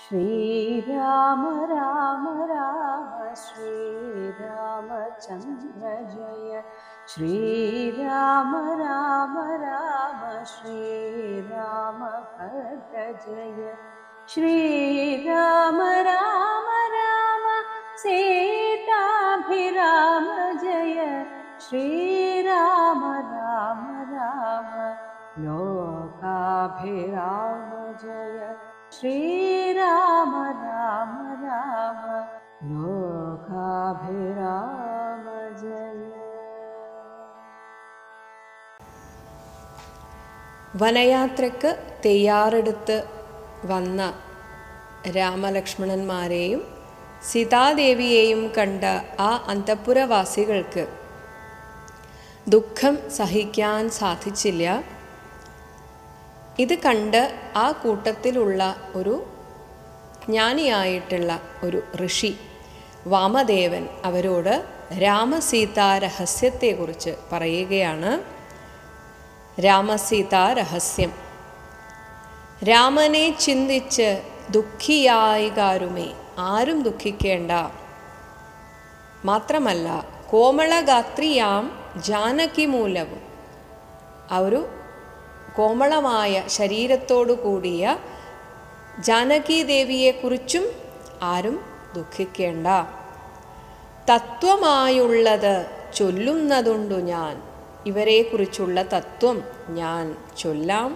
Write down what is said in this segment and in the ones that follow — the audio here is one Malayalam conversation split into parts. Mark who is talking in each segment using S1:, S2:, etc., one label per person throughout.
S1: श्रीराम राम राम श्रीरामचन्द्र जय श्रीराम राम राम श्रीरामभद्र जय श्रीराम राम राम सीताभिराम जय श्रीराम राम राम लोकाभिराम जय श्रीराम राम राम लोकाभिराम जय.
S2: വനയാത്രയ്ക്ക് തയ്യാറെടുത്ത് വന്ന രാമലക്ഷ്മണന്മാരെയും സീതാദേവിയെയും കണ്ട ആ അന്തഃപുരവാസികൾക്ക് ദുഃഖം സഹിക്കാൻ സാധിച്ചില്ല. ഇത് കണ്ട് ആ കൂട്ടത്തിലുള്ള ഒരു ജ്ഞാനിയായിട്ടുള്ള ഒരു ഋഷി വാമദേവൻ അവരോട് രാമസീതാ രഹസ്യത്തെക്കുറിച്ച് പറയുകയാണ്. രാമസീതാ രഹസ്യം: രാമനെ ചിന്തിച്ച് ദുഃഖിയായികാരുമേ, ആരും ദുഃഖിക്കേണ്ട. മാത്രമല്ല കോമളഗാത്രിയാം ജാനകി മൂലവും, ആ ഒരു കോമളമായ ശരീരത്തോടു കൂടിയ ജാനകി ദേവിയെക്കുറിച്ചും ആരും ദുഃഖിക്കേണ്ട. തത്വമായുള്ളത് ചൊല്ലുന്നതുണ്ടു ഞാൻ, ഇവരെക്കുറിച്ചുള്ള തത്വം ഞാൻ ചൊല്ലാം.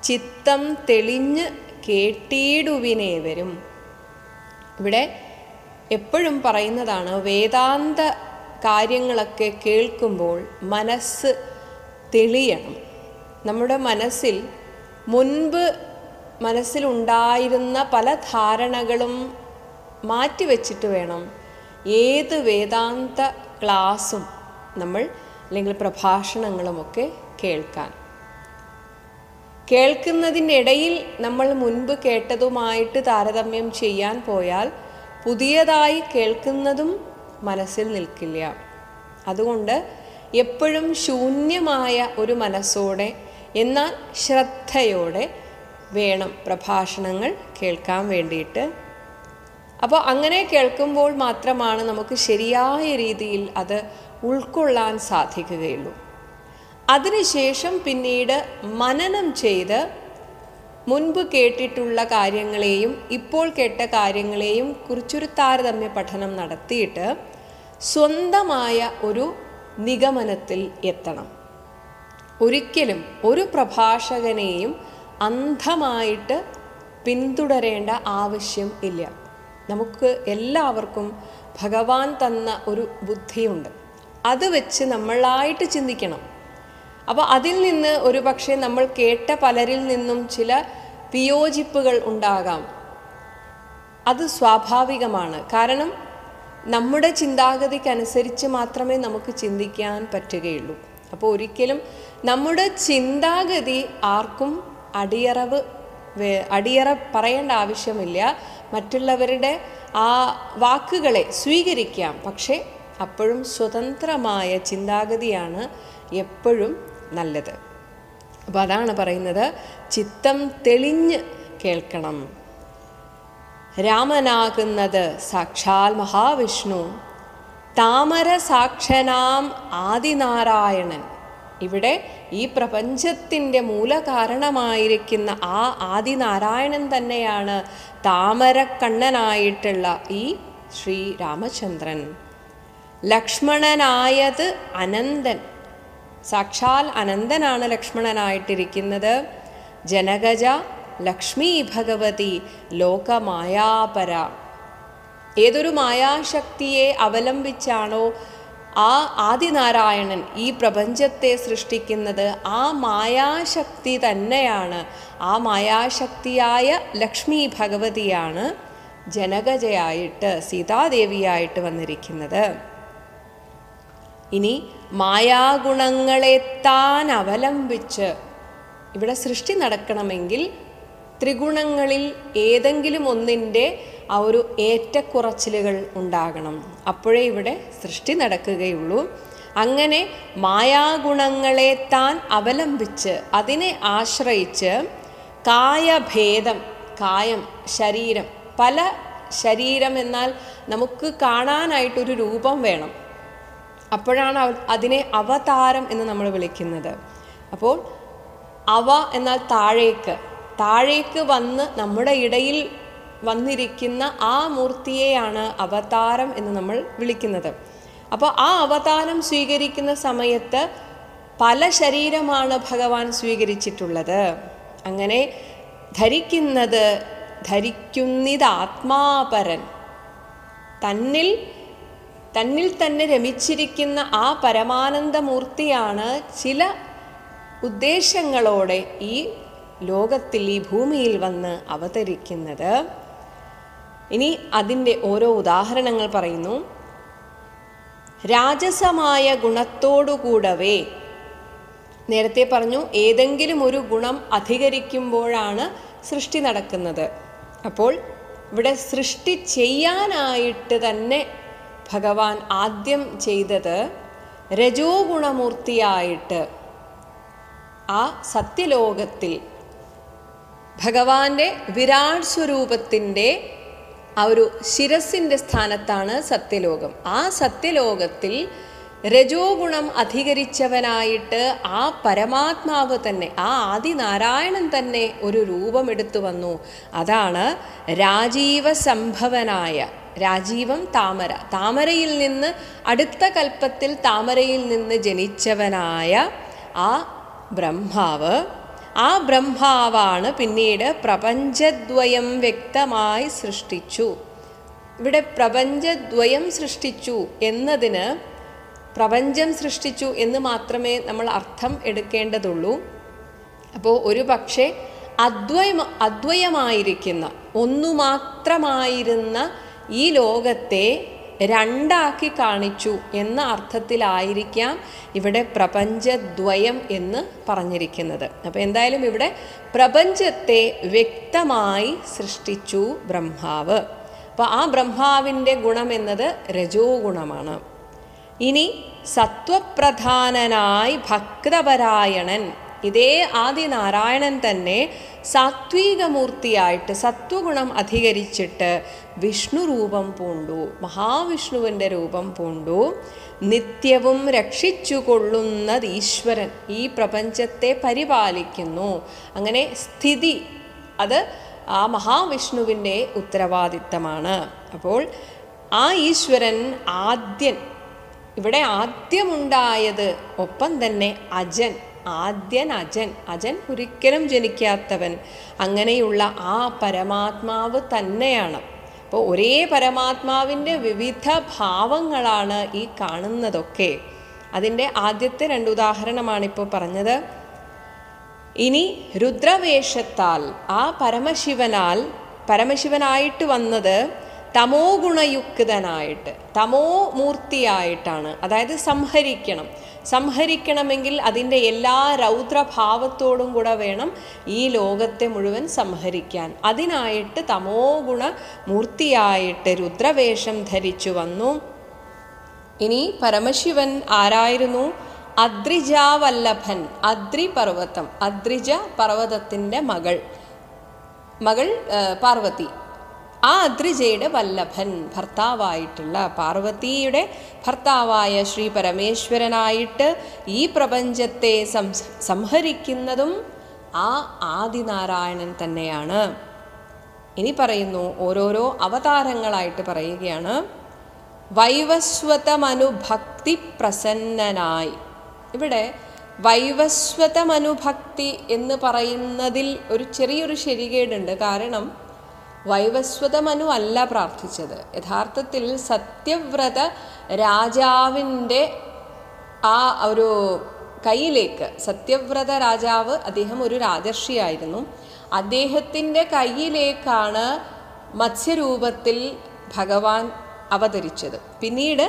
S2: ചിത്തം തെളിഞ്ഞ് കേട്ടിടുവിനേവരും. ഇവിടെ എപ്പോഴും പറയുന്നതാണ്, വേദാന്ത കാര്യങ്ങളൊക്കെ കേൾക്കുമ്പോൾ മനസ്സ് തെളിയണം. നമ്മുടെ മനസ്സിൽ മുൻപ് മനസ്സിലുണ്ടായിരുന്ന പല ധാരണകളും മാറ്റിവെച്ചിട്ട് വേണം ഏത് വേദാന്ത ക്ലാസ്സും നമ്മൾ അല്ലെങ്കിൽ പ്രഭാഷണങ്ങളുമൊക്കെ കേൾക്കാൻ. കേൾക്കുന്നതിൻ്റെ ഇടയിൽ നമ്മൾ മുൻപ് കേട്ടതുമായിട്ട് താരതമ്യം ചെയ്യാൻ പോയാൽ പുതിയതായി കേൾക്കുന്നതും മനസ്സിൽ നിൽക്കില്ല. അതുകൊണ്ട് എപ്പോഴും ശൂന്യമായ ഒരു മനസ്സോടെ എന്നാൽ ശ്രദ്ധയോടെ വേണം പ്രഭാഷണങ്ങൾ കേൾക്കാൻ വേണ്ടിയിട്ട്. അപ്പോൾ അങ്ങനെ കേൾക്കുമ്പോൾ മാത്രമാണ് നമുക്ക് ശരിയായ രീതിയിൽ അത് ഉൾക്കൊള്ളാൻ സാധിക്കുകയുള്ളൂ. അതിനുശേഷം പിന്നീട് മനനം ചെയ്ത് മുൻപ് കേട്ടിട്ടുള്ള കാര്യങ്ങളെയും ഇപ്പോൾ കേട്ട കാര്യങ്ങളെയും കുറിച്ചൊരു താരതമ്യ പഠനം നടത്തിയിട്ട് സ്വന്തമായ ഒരു നിഗമനത്തിൽ എത്തണം. ഒരിക്കലും ഒരു പ്രഭാഷകനെയും അന്ധമായിട്ട് പിന്തുടരേണ്ട ആവശ്യം ഇല്ല. നമുക്ക് എല്ലാവർക്കും ഭഗവാൻ തന്ന ഒരു ബുദ്ധിയുണ്ട്, അത് വെച്ച് നമ്മളായിട്ട് ചിന്തിക്കണം. അപ്പോൾ അതിൽ നിന്ന് ഒരു പക്ഷേ നമ്മൾ കേട്ട പലരിൽ നിന്നും ചില വിയോജിപ്പുകൾ ഉണ്ടാകാം. അത് സ്വാഭാവികമാണ്. കാരണം നമ്മുടെ ചിന്താഗതിക്കനുസരിച്ച് മാത്രമേ നമുക്ക് ചിന്തിക്കാൻ പറ്റുകയുള്ളൂ. അപ്പോൾ ഒരിക്കലും നമ്മുടെ ചിന്താഗതി ആർക്കും അടിയറ പറയേണ്ട ആവശ്യമില്ല. മറ്റുള്ളവരുടെ ആ വാക്കുകളെ സ്വീകരിക്കാം, പക്ഷേ അപ്പോഴും സ്വതന്ത്രമായ ചിന്താഗതിയാണ് എപ്പോഴും നല്ലത്. അപ്പോൾ അതാണ് പറയുന്നത്, ചിത്തം തെളിഞ്ഞ് കേൾക്കണം. രാമനാകുന്നത് സാക്ഷാൽ മഹാവിഷ്ണു, താമര സാക്ഷനാം ആദിനാരായണൻ. ഇവിടെ ഈ പ്രപഞ്ചത്തിൻ്റെ മൂലകാരണമായിരിക്കുന്ന ആ ആദിനാരായണൻ തന്നെയാണ് താമരക്കണ്ണനായിട്ടുള്ള ഈ ശ്രീരാമചന്ദ്രൻ. ലക്ഷ്മണനായത് അനന്തൻ, സാക്ഷാൽ അനന്തനാണ് ലക്ഷ്മണനായിട്ടിരിക്കുന്നത്. ജനകജ ലക്ഷ്മി ഭഗവതി ലോകമായാപര. ഏതൊരു മായാശക്തിയെ അവലംബിച്ചാണോ ആ ആദിനാരായണൻ ഈ പ്രപഞ്ചത്തെ സൃഷ്ടിക്കുന്നത്, ആ മായാശക്തി തന്നെയാണ്, ആ മായാശക്തിയായ ലക്ഷ്മി ഭഗവതിയാണ് ജനകജയായിട്ട് സീതാദേവിയായിട്ട് വന്നിരിക്കുന്നത്. ഇനി മായാഗുണങ്ങളെ താൻ അവലംബിച്ച് ഇവിടെ സൃഷ്ടി നടക്കണമെങ്കിൽ ത്രിഗുണങ്ങളിൽ ഏതെങ്കിലും ഒന്നിൻ്റെ ആ ഒരു ഏറ്റക്കുറച്ചിലുകൾ ഉണ്ടാകണം. അപ്പോഴേ ഇവിടെ സൃഷ്ടി നടക്കുകയുള്ളൂ. അങ്ങനെ മായാഗുണങ്ങളെ താൻ അവലംബിച്ച് അതിനെ ആശ്രയിച്ച് കായഭേദം, കായം, ശരീരം, പല ശരീരം എന്നാൽ നമുക്ക് കാണാനായിട്ടൊരു രൂപം വേണം. അപ്പോഴാണ് അതിനെ അവതാരം എന്ന് നമ്മൾ വിളിക്കുന്നത്. അപ്പോൾ അവ എന്നാൽ താഴേക്ക് വന്ന് നമ്മുടെ ഇടയിൽ വന്നിരിക്കുന്ന ആ മൂർത്തിയെയാണ് അവതാരം എന്ന് നമ്മൾ വിളിക്കുന്നത്. അപ്പോൾ ആ അവതാരം സ്വീകരിക്കുന്ന സമയത്ത് പല ശരീരമാണ് ഭഗവാൻ സ്വീകരിച്ചിട്ടുള്ളത്. അങ്ങനെ ധരിക്കുന്നിത് ആത്മാപരൻ, തന്നിൽ തന്നെ രമിച്ചിരിക്കുന്ന ആ പരമാനന്ദമൂർത്തിയാണ് ചില ഉദ്ദേശങ്ങളോടെ ഈ ലോകത്തിൽ, ഈ ഭൂമിയിൽ വന്ന് അവതരിക്കുന്നത്. ഇനി അതിൻ്റെ ഓരോ ഉദാഹരണങ്ങൾ പറയുന്നു. രാജസമായ ഗുണത്തോടുകൂടവേ, നേരത്തെ പറഞ്ഞു ഏതെങ്കിലും ഒരു ഗുണം അധികരിക്കുമ്പോഴാണ് സൃഷ്ടി നടക്കുന്നത്. അപ്പോൾ ഇവിടെ സൃഷ്ടി ചെയ്യാനായിട്ട് തന്നെ ഭഗവാൻ ആദ്യം ചെയ്തത് രജോ ഗുണമൂർത്തിയായിട്ട് ആ സത്യലോകത്തിൽ ഭഗവാന്റെ വിരാട് സ്വരൂപത്തിൻ്റെ ആ ഒരു ശിരസിൻ്റെ സ്ഥാനത്താണ് സത്യലോകം. ആ സത്യലോകത്തിൽ രജോ ഗുണം അധികരിച്ചവനായിട്ട് ആ പരമാത്മാവ് തന്നെ, ആ ആദിനാരായണൻ തന്നെ ഒരു രൂപമെടുത്തു വന്നു. അതാണ് രാജീവ സംഭവനായ, രാജീവം താമര, താമരയിൽ നിന്ന് അടുത്ത കൽപ്പത്തിൽ താമരയിൽ നിന്ന് ജനിച്ചവനായ ആ ബ്രഹ്മാവ്. ആ ബ്രഹ്മാവാണ് പിന്നീട് പ്രപഞ്ചദ്വയം വ്യക്തമായി സൃഷ്ടിച്ചു. ഇവിടെ പ്രപഞ്ചദ്വയം സൃഷ്ടിച്ചു എന്നതിന് പ്രപഞ്ചം സൃഷ്ടിച്ചു എന്ന് മാത്രമേ നമ്മൾ അർത്ഥം എടുക്കേണ്ടതുള്ളൂ. അപ്പോൾ ഒരു പക്ഷേ അദ്വയമായിരിക്കുന്ന, ഒന്നു മാത്രമായിരുന്ന ഈ ലോകത്തെ രണ്ടാക്കി കാണിച്ചു എന്ന അർത്ഥത്തിലായിരിക്കാം ഇവിടെ പ്രപഞ്ചദ്വയം എന്ന് പറഞ്ഞിരിക്കുന്നത്. അപ്പോൾ എന്തായാലും ഇവിടെ പ്രപഞ്ചത്തെ വ്യക്തമായി സൃഷ്ടിച്ചു ബ്രഹ്മാവ്. അപ്പോൾ ആ ബ്രഹ്മാവിൻ്റെ ഗുണം എന്നത് രജോ ഗുണമാണ്. ഇനി സത്വപ്രധാനനായി ഭക്തപരായണൻ, ഇതേ ആദിനാരായണൻ തന്നെ സാത്വികമൂർത്തിയായിട്ട് സത്വഗുണം അധികരിച്ചിട്ട് വിഷ്ണു രൂപം പൂണ്ടു, മഹാവിഷ്ണുവിൻ്റെ രൂപം പൂണ്ടു. നിത്യവും രക്ഷിച്ചു കൊള്ളുന്നത് ഈശ്വരൻ, ഈ പ്രപഞ്ചത്തെ പരിപാലിക്കുന്നു. അങ്ങനെ സ്ഥിതി അത് ആ മഹാവിഷ്ണുവിൻ്റെ ഉത്തരവാദിത്തമാണ്. അപ്പോൾ ആ ഈശ്വരൻ ആദ്യൻ, ഇവിടെ ആദ്യമുണ്ടായത്, ഒപ്പം തന്നെ അജൻ, അജൻ ഒരിക്കലും ജനിക്കാത്തവൻ, അങ്ങനെയുള്ള ആ പരമാത്മാവ് തന്നെയാണ്. അപ്പോൾ ഒരേ പരമാത്മാവിൻ്റെ വിവിധ ഭാവങ്ങളാണ് ഈ കാണുന്നതൊക്കെ. അതിൻ്റെ ആദ്യത്തെ 2 ഉദാഹരണമാണിപ്പോൾ പറഞ്ഞത്. ഇനി രുദ്രവേഷത്താൽ ആ പരമശിവനായിട്ട് വന്നത് തമോ ഗുണയുക്തനായിട്ട്, തമോ മൂർത്തിയായിട്ടാണ്. അതായത് സംഹരിക്കണമെങ്കിൽ അതിൻ്റെ എല്ലാ രൗദ്രഭാവത്തോടും കൂടെ വേണം ഈ ലോകത്തെ മുഴുവൻ സംഹരിക്കാൻ. അതിനായിട്ട് തമോ ഗുണമൂർത്തിയായിട്ട് രുദ്രവേഷം ധരിച്ചു വന്നു. ഇനി പരമശിവൻ ആരായിരുന്നു? അദ്രിജാവല്ലഭൻ, അദ്രിപർവ്വതം, അദ്രിജ പർവ്വതത്തിൻ്റെ മകൾ പാർവതി. ആ അദ്രിജയുടെ വല്ലഭൻ, ഭർത്താവായിട്ടുള്ള പാർവതിയുടെ ഭർത്താവായ ശ്രീ പരമേശ്വരനായിട്ട് ഈ പ്രപഞ്ചത്തെ സംഹരിക്കുന്നതും ആ ആദിനാരായണൻ തന്നെയാണ്. ഇനി പറയുന്നു, ഓരോരോ അവതാരങ്ങളായിട്ട് പറയുകയാണ്. വൈവസ്വതമനുഭക്തി പ്രസന്നനായി. ഇവിടെ വൈവസ്വതമനുഭക്തി എന്ന് പറയുന്നതിൽ ഒരു ചെറിയൊരു ശരികേടുണ്ട്. കാരണം വൈവസ്വതമനു അല്ല പ്രാർത്ഥിച്ചത്. യഥാർത്ഥത്തിൽ സത്യവ്രത രാജാവിൻ്റെ ആ ഒരു കയ്യിലേക്ക്, സത്യവ്രത രാജാവ്, അദ്ദേഹം ഒരു രാജർഷിയായിരുന്നു, അദ്ദേഹത്തിൻ്റെ കയ്യിലേക്കാണ് മത്സ്യരൂപത്തിൽ ഭഗവാൻ അവതരിച്ചത്. പിന്നീട്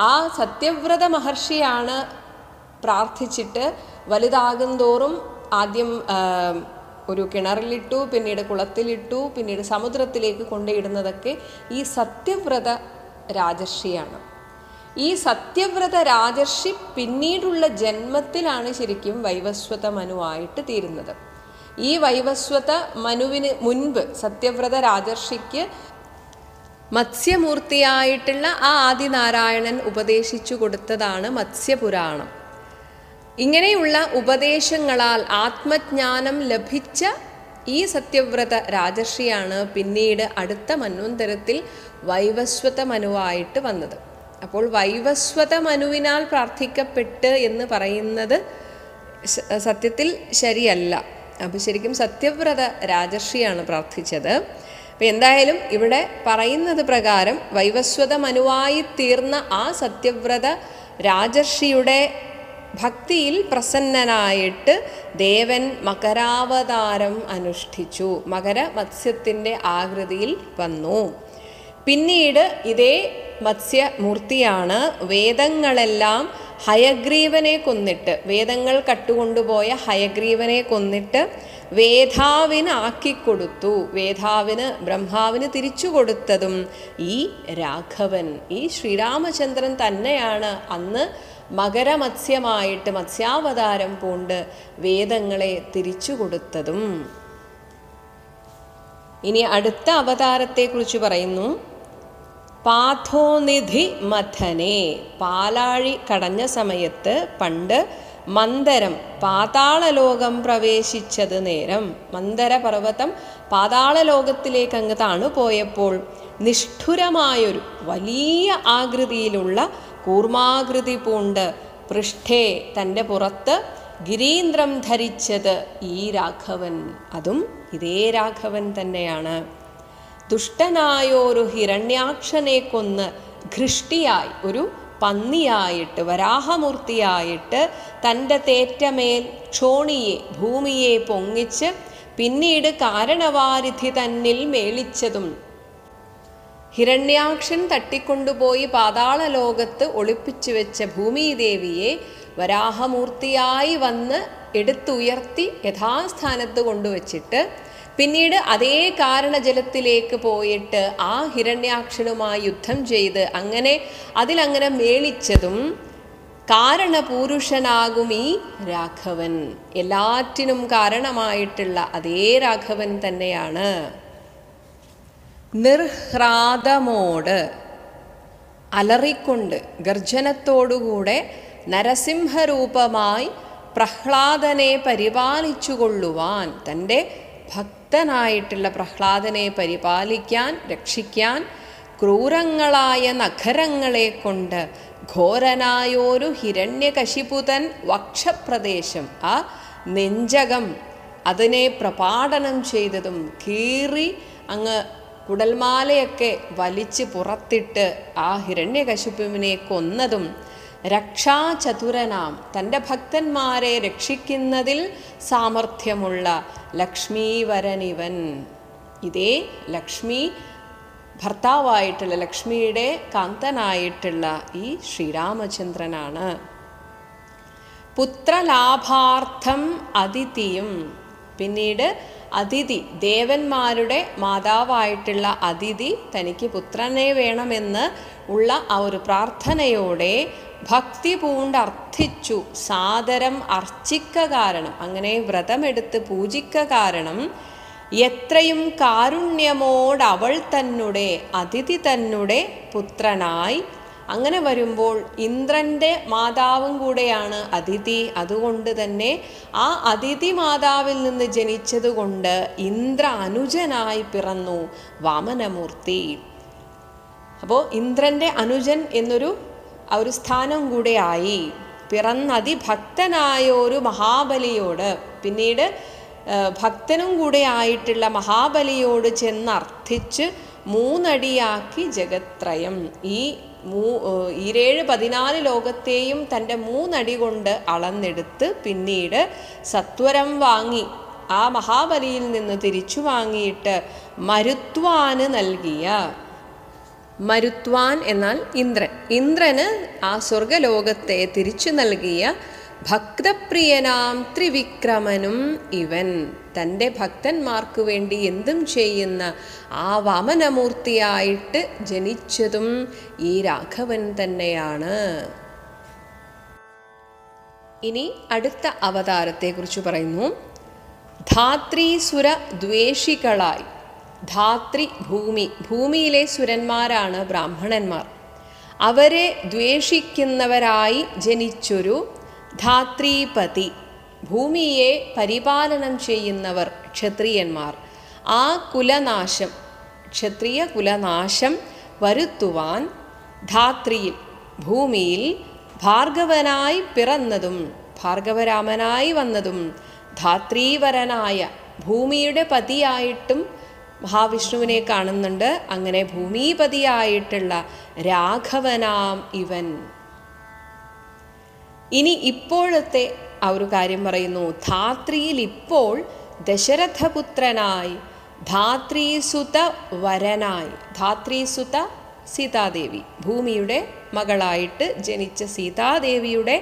S2: ആ സത്യവ്രത മഹർഷിയാണ് പ്രാർത്ഥിച്ചിട്ട് വലുതാകും തോറും ആദ്യം ഒരു കിണറിലിട്ടു, പിന്നീട് കുളത്തിലിട്ടു, പിന്നീട് സമുദ്രത്തിലേക്ക് കൊണ്ടുയിടുന്നതൊക്കെ ഈ സത്യവ്രത രാജർഷിയാണ്. ഈ സത്യവ്രത രാജർഷി പിന്നീടുള്ള ജന്മത്തിലാണ് ശരിക്കും വൈവസ്വത മനുവായിട്ട് തീരുന്നത്. ഈ വൈവസ്വത മനുവിന് മുൻപ് സത്യവ്രത രാജർഷിക്ക് മത്സ്യമൂർത്തിയായിട്ടുള്ള ആ ആദിനാരായണൻ ഉപദേശിച്ചു കൊടുത്തതാണ് മത്സ്യപുരാണം. ഇങ്ങനെയുള്ള ഉപദേശങ്ങളാൽ ആത്മജ്ഞാനം ലഭിച്ച ഈ സത്യവ്രത രാജർഷിയാണ് പിന്നീട് അടുത്ത മന്വന്തരത്തിൽ വൈവസ്വത മനുവായിട്ട് വന്നത്. അപ്പോൾ വൈവസ്വത മനുവിനാൽ പ്രാർത്ഥിക്കപ്പെട്ട് എന്ന് പറയുന്നത് സത്യത്തിൽ ശരിയല്ല. അപ്പോൾ ശരിക്കും സത്യവ്രത രാജർഷിയാണ് പ്രാർത്ഥിച്ചത്. അപ്പം എന്തായാലും ഇവിടെ പറയുന്നത് പ്രകാരം വൈവസ്വത മനുവായി തീർന്ന ആ സത്യവ്രത രാജർഷിയുടെ ഭക്തിയിൽ പ്രസന്നനായിട്ട് ദേവൻ മകരാവതാരം അനുഷ്ഠിച്ചു. മകര മത്സ്യത്തിൻ്റെ ആകൃതിയിൽ വന്നു. പിന്നീട് ഇതേ മത്സ്യമൂർത്തിയാണ് വേദങ്ങളെല്ലാം ഹയഗ്രീവനെ കൊന്നിട്ട്, വേദങ്ങൾ കട്ടുകൊണ്ടുപോയ ഹയഗ്രീവനെ കൊന്നിട്ട് വേധാവിന് ആക്കിക്കൊടുത്തു. വേധാവിന് ബ്രഹ്മാവിന് തിരിച്ചു കൊടുത്തതും ഈ രാഘവൻ, ഈ ശ്രീരാമചന്ദ്രൻ തന്നെയാണ് അന്ന് മകരമത്സ്യമായിട്ട് മത്സ്യാവതാരം പൂണ്ട് വേദങ്ങളെ തിരിച്ചു കൊടുത്തതും. ഇനി അടുത്ത അവതാരത്തെക്കുറിച്ച് പറയുന്നു. പാഥോനിധി മഥനെ, പാലാഴി കടഞ്ഞ സമയത്ത് പണ്ട് മന്ദരം പാതാളലോകം പ്രവേശിച്ചത് നേരം, മന്ദര പർവ്വതം പാതാളലോകത്തിലേക്ക് അങ്ങ് താണുപോയപ്പോൾ നിഷ്ഠുരമായൊരു വലിയ ആകൃതിയിലുള്ള കൂർമാകൃതി പൂണ്ട് പൃഷ്ഠേ തൻ്റെ പുറത്ത് ഗിരീന്ദ്രം ധരിച്ചത് ഈ രാഘവൻ. അതും ഇതേ രാഘവൻ തന്നെയാണ്. ദുഷ്ടനായൊരു ഹിരണ്യാക്ഷനെ കൊന്ന് ഘൃഷ്ടിയായി, ഒരു പന്നിയായിട്ട് വരാഹമൂർത്തിയായിട്ട് തൻ്റെ തേറ്റമേൽ ക്ഷോണിയെ ഭൂമിയെ പൊങ്ങിച്ച് പിന്നീട് കാരണവാരിധി തന്നിൽ മേളിച്ചതും, ഹിരണ്യാക്ഷൻ തട്ടിക്കൊണ്ടുപോയി പാതാളലോകത്ത് ഒളിപ്പിച്ചു വെച്ച ഭൂമിദേവിയെ വരാഹമൂർത്തിയായി വന്ന് എടുത്തുയർത്തി യഥാസ്ഥാനത്ത് കൊണ്ടുവച്ചിട്ട് പിന്നീട് അതേ കാരണജലത്തിലേക്ക് പോയിട്ട് ആ ഹിരണ്യാക്ഷനുമായി യുദ്ധം ചെയ്ത് അങ്ങനെ അതിലങ്ങനെ മേളിച്ചതും കാരണപൂരുഷനാകും ഈ രാഘവൻ. എല്ലാറ്റിനും കാരണമായിട്ടുള്ള അതേ രാഘവൻ തന്നെയാണ്. നിർഹ്രാദമോട്, അലറിക്കൊണ്ട് ഗർജനത്തോടുകൂടെ നരസിംഹരൂപമായി പ്രഹ്ലാദനെ പരിപാലിച്ചുകൊള്ളുവാൻ, തൻ്റെ ഭക്തനായിട്ടുള്ള പ്രഹ്ലാദനെ പരിപാലിക്കാൻ, രക്ഷിക്കാൻ ക്രൂരങ്ങളായ നഖരങ്ങളെ കൊണ്ട് ഘോരനായൊരു ഹിരണ്യകശിപുതൻ വക്ഷപ്രദേശം, ആ നെഞ്ചകം അതിനെ പ്രപാടനം ചെയ്തതും കീറി അങ്ങ് കുടൽമാലയൊക്കെ വലിച്ച് പുറത്തിട്ട് ആ ഹിരണ്യകശിപുവിനെ കൊന്നതും രക്ഷാചതുരനാം, തൻ്റെ ഭക്തന്മാരെ രക്ഷിക്കുന്നതിൽ സാമർഥ്യമുള്ള ലക്ഷ്മീവരനിവൻ. ഇതേ ലക്ഷ്മി ഭർത്താവായിട്ടുള്ള, ലക്ഷ്മിയുടെ കാന്തനായിട്ടുള്ള ഈ ശ്രീരാമചന്ദ്രനാണ്. പുത്രലാഭാർത്ഥം അതിഥിയും, പിന്നീട് അതിഥി, ദേവന്മാരുടെ മാതാവായിട്ടുള്ള അതിഥി തനിക്ക് പുത്രനെ വേണമെന്ന് ഉള്ള ആ ഒരു പ്രാർത്ഥനയോടെ ഭക്തി പൂണ്ടർത്ഥിച്ചു സാദരം അർച്ചിക്ക കാരണം, അങ്ങനെ വ്രതമെടുത്ത് പൂജിക്ക കാരണം എത്രയും കാരുണ്യമോട് അവൾ തന്നെ അതിഥി തന്നെ പുത്രനായി. അങ്ങനെ വരുമ്പോൾ ഇന്ദ്രൻ്റെ മാതാവും കൂടെയാണ് അതിഥി. അതുകൊണ്ട് തന്നെ ആ അതിഥി മാതാവിൽ നിന്ന് ജനിച്ചതുകൊണ്ട് ഇന്ദ്ര അനുജനായി പിറന്നു വാമനമൂർത്തി. അപ്പോൾ ഇന്ദ്രൻ്റെ അനുജൻ എന്നൊരു ഒരു സ്ഥാനം കൂടെയായി. പിറന്നതിഭക്തനായൊരു മഹാബലിയോട്, പിന്നീട് ഭക്തനും കൂടെ ആയിട്ടുള്ള മഹാബലിയോട് ചെന്നർത്ഥിച്ച് 3 അടിയാക്കി ജഗത്രയം. ഈ 14 ലോകത്തെയും തൻ്റെ 3 അടി കൊണ്ട് അളന്നെടുത്ത് പിന്നീട് സത്വരം വാങ്ങി ആ മഹാബലിയിൽ നിന്ന് തിരിച്ചു വാങ്ങിയിട്ട് മരുത്വാന് നൽകിയ, മരുത്വാൻ എന്നാൽ ഇന്ദ്രൻ, ഇന്ദ്രന് ആ സ്വർഗലോകത്തെ തിരിച്ചു നൽകിയ ഭക്തപ്രിയനാം ത്രിവിക്രമനും ഇവൻ. തൻ്റെ ഭക്തന്മാർക്ക് വേണ്ടി എന്തും ചെയ്യുന്ന ആ വാമനമൂർത്തിയായിട്ട് ജനിച്ചതും ഈ രാഘവൻ തന്നെയാണ്. ഇനി അടുത്ത അവതാരത്തെക്കുറിച്ച് പറയുന്നു. ധാത്രീസുര ദ്വേഷികളായി. ധാത്രി ഭൂമിയിലെ സുരന്മാരാണ് ബ്രാഹ്മണന്മാർ. അവരെ ദ്വേഷിക്കുന്നവരായി ജനിച്ചൊരു ധാത്രീപതി, ഭൂമിയെ പരിപാലനം ചെയ്യുന്നവർ ക്ഷത്രിയന്മാർ. ആ കുലനാശം, ക്ഷത്രിയ കുലനാശം വരുത്തുവാൻ ധാത്രിയിൽ, ഭൂമിയിൽ ഭാർഗവനായി പിറന്നതും ഭാർഗവരാമനായി വന്നതും ധാത്രീവരനായ, ഭൂമിയുടെ പതിയായിട്ടും മഹാവിഷ്ണുവിനെ കാണുന്നുണ്ട്. അങ്ങനെ ഭൂമിപതിയായിട്ടുള്ള രാഘവനാം ഇവൻ. ഇനി ഇപ്പോഴത്തെ ആ ഒരു കാര്യം പറയുന്നു. ധാത്രിയിൽ ഇപ്പോൾ ദശരഥപുത്രനായി, ധാത്രീസുത വരനായി, ധാത്രീസുത സീതാദേവി, ഭൂമിയുടെ മകളായിട്ട് ജനിച്ച സീതാദേവിയുടെ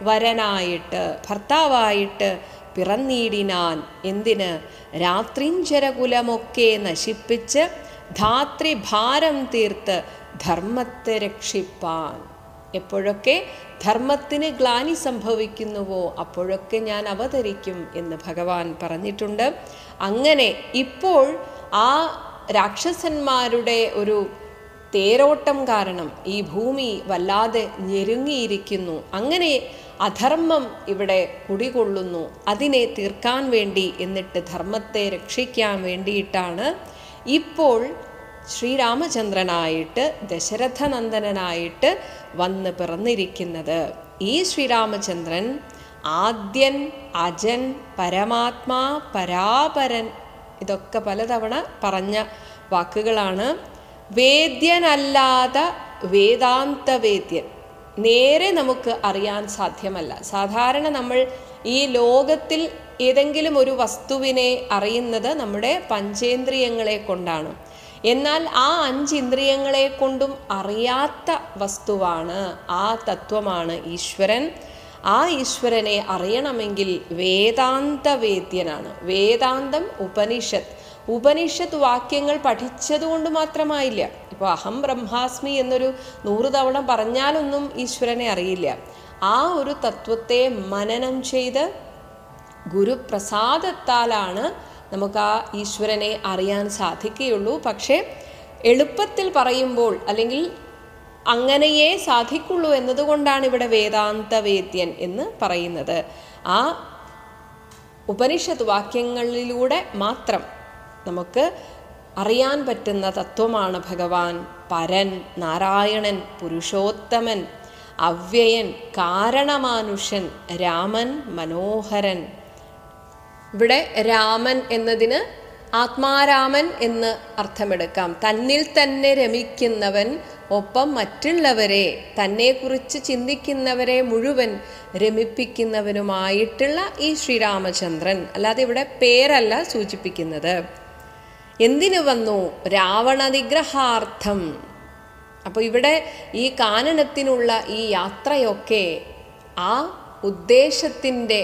S2: വരനായിട്ട്, ഭർത്താവായിട്ട് പിറന്നീടിനാൻ. എന്തിന്? രാത്രിഞ്ചരകുലമൊക്കെ നശിപ്പിച്ച് ധാത്രിഭാരം തീർത്ത് ധർമ്മത്തെ രക്ഷിപ്പാൻ. എപ്പോഴൊക്കെ ധർമ്മത്തിന് ഗ്ലാനി സംഭവിക്കുന്നുവോ അപ്പോഴൊക്കെ ഞാൻ അവതരിക്കും എന്ന് ഭഗവാൻ പറഞ്ഞിട്ടുണ്ട്. അങ്ങനെ ഇപ്പോൾ ആ രാക്ഷസന്മാരുടെ ഒരു തേരോട്ടം കാരണം ഈ ഭൂമി വല്ലാതെ ഞെരുങ്ങിയിരിക്കുന്നു. അങ്ങനെ അധർമ്മം ഇവിടെ കുടികൊള്ളുന്നു. അതിനെ തീർക്കാൻ വേണ്ടി, എന്നിട്ട് ധർമ്മത്തെ രക്ഷിക്കാൻ വേണ്ടിയിട്ടാണ് ഇപ്പോൾ ശ്രീരാമചന്ദ്രനായിട്ട്, ദശരഥനന്ദനായിട്ട് വന്ന് പിറന്നിരിക്കുന്നത്. ഈ ശ്രീരാമചന്ദ്രൻ ആദ്യൻ, അജൻ, പരമാത്മാ, പരാപരൻ, ഇതൊക്കെ പലതവണ പറഞ്ഞ വാക്കുകളാണ്. വേദ്യനല്ലാത്ത വേദാന്തവേദ്യൻ, നേരെ നമുക്ക് അറിയാൻ സാധ്യമല്ല. സാധാരണ നമ്മൾ ഈ ലോകത്തിൽ ഏതെങ്കിലും ഒരു വസ്തുവിനെ അറിയുന്നത് നമ്മുടെ പഞ്ചേന്ദ്രിയങ്ങളെ കൊണ്ടാണ്. എന്നാൽ ആ 5 ഇന്ദ്രിയങ്ങളെ കൊണ്ടും അറിയാത്ത വസ്തുവാണ്, ആ തത്വമാണ് ഈശ്വരൻ. ആ ഈശ്വരനെ അറിയണമെങ്കിൽ വേദാന്തവേദ്യനാണ്. വേദാന്തം ഉപനിഷത്ത് വാക്യങ്ങൾ പഠിച്ചതുകൊണ്ട് മാത്രമായില്ല. ഇപ്പോൾ അഹം ബ്രഹ്മാസ്മി എന്നൊരു 100 തവണ പറഞ്ഞാലൊന്നും ഈശ്വരനെ അറിയില്ല. ആ ഒരു തത്വത്തെ മനനം ചെയ്ത് ഗുരുപ്രസാദത്താലാണ് നമുക്ക് ആ ഈശ്വരനെ അറിയാൻ സാധിക്കുകയുള്ളൂ. പക്ഷേ എളുപ്പത്തിൽ പറയുമ്പോൾ, അല്ലെങ്കിൽ അങ്ങനെയേ സാധിക്കുള്ളൂ എന്നതുകൊണ്ടാണ് ഇവിടെ വേദാന്തവേദ്യൻ എന്ന് പറയുന്നത്. ആ ഉപനിഷത്ത് വാക്യങ്ങളിലൂടെ മാത്രം നമുക്ക് അറിയാൻ പറ്റുന്ന തത്വമാണ് ഭഗവാൻ. പരൻ, നാരായണൻ, പുരുഷോത്തമൻ, അവ്യയൻ, കാരണമാനുഷൻ, രാമൻ, മനോഹരൻ. ഇവിടെ രാമൻ എന്നതിന് ആത്മാരാമൻ എന്ന് അർത്ഥമെടുക്കാം. തന്നിൽ തന്നെ രമിക്കുന്നവൻ, ഒപ്പം മറ്റുള്ളവരെ, തന്നെക്കുറിച്ച് ചിന്തിക്കുന്നവരെ മുഴുവൻ രമിപ്പിക്കുന്നവനുമായിട്ടുള്ള ഈ ശ്രീരാമചന്ദ്രൻ. അല്ലാതെ ഇവിടെ പേരല്ല സൂചിപ്പിക്കുന്നത്. എന്തിനു വന്നു? രാവണ നിഗ്രഹാർത്ഥം. അപ്പോൾ ഇവിടെ ഈ കാനനത്തിനുള്ള ഈ യാത്രയൊക്കെ ആ ഉദ്ദേശത്തിൻ്റെ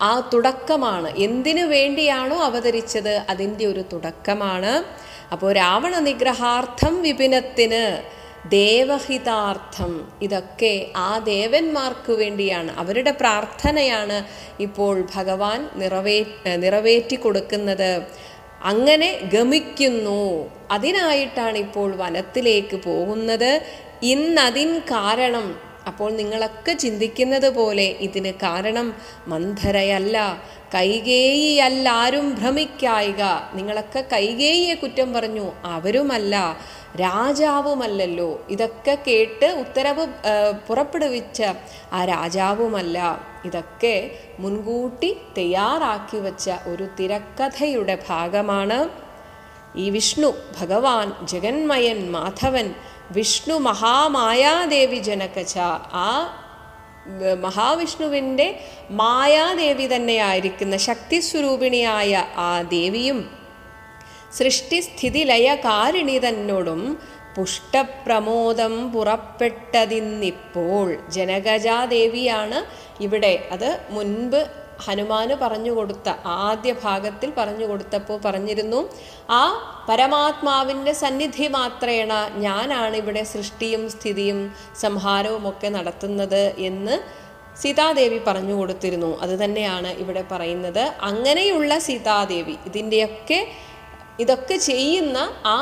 S2: ആ തുടക്കമാണ്. എന്തിനു വേണ്ടിയാണോ അവതരിച്ചത് അതിൻ്റെ ഒരു തുടക്കമാണ്. അപ്പോൾ രാവണ നിഗ്രഹാർത്ഥം, വിപിനത്തിന്, ദേവഹിതാർത്ഥം, ഇതൊക്കെ ആ ദേവന്മാർക്ക് വേണ്ടിയാണ്. അവരുടെ പ്രാർത്ഥനയാണ് ഇപ്പോൾ ഭഗവാൻ നിറവേറ്റി കൊടുക്കുന്നത്. അങ്ങനെ ഗമിക്കുന്നു. അതിനായിട്ടാണ് ഇപ്പോൾ വനത്തിലേക്ക് പോകുന്നത്. ഇന്നതിൻ കാരണം, അപ്പോൾ നിങ്ങളൊക്കെ ചിന്തിക്കുന്നത് പോലെ ഇതിന് കാരണം മന്ധരയല്ല, കൈകേയിയല്ല, ആരും ഭ്രമിക്കായിക. നിങ്ങളൊക്കെ കൈകേയിയെ കുറ്റം പറഞ്ഞു, അവരുമല്ല, രാജാവുമല്ലല്ലോ. ഇതൊക്കെ കേട്ട് ഉത്തരവ് പുറപ്പെടുവിച്ച ആ രാജാവുമല്ല. ഇതൊക്കെ മുൻകൂട്ടി തയ്യാറാക്കി വച്ച ഒരു തിരക്കഥയുടെ ഭാഗമാണ്. ഈ വിഷ്ണു ഭഗവാൻ, ജഗന്മയൻ, മാധവൻ, വിഷ്ണു മഹാമായാദേവി ജനകച്ച, ആ മഹാവിഷ്ണുവിൻ്റെ മായാദേവി തന്നെയായിരിക്കുന്ന ശക്തിസ്വരൂപിണിയായ ആ ദേവിയും സൃഷ്ടിസ്ഥിതി ലയകാരിണി തന്നോടും പുഷ്ടപ്രമോദം പുറപ്പെട്ടതിന്നിപ്പോൾ. ജനകജാദേവിയാണ് ഇവിടെ. അത് മുൻപ് ഹനുമാന് പറഞ്ഞു കൊടുത്ത ആദ്യ ഭാഗത്തിൽ പറഞ്ഞു കൊടുത്തപ്പോൾ പറഞ്ഞിരുന്നു, ആ പരമാത്മാവിൻ്റെ സന്നിധി മാത്രേണ ഞാനാണ് ഇവിടെ സൃഷ്ടിയും സ്ഥിതിയും സംഹാരവും ഒക്കെ നടത്തുന്നത് എന്ന് സീതാദേവി പറഞ്ഞു കൊടുത്തിരുന്നു. അത് തന്നെയാണ് ഇവിടെ പറയുന്നത്. അങ്ങനെയുള്ള സീതാദേവി, ഇതൊക്കെ ചെയ്യുന്ന ആ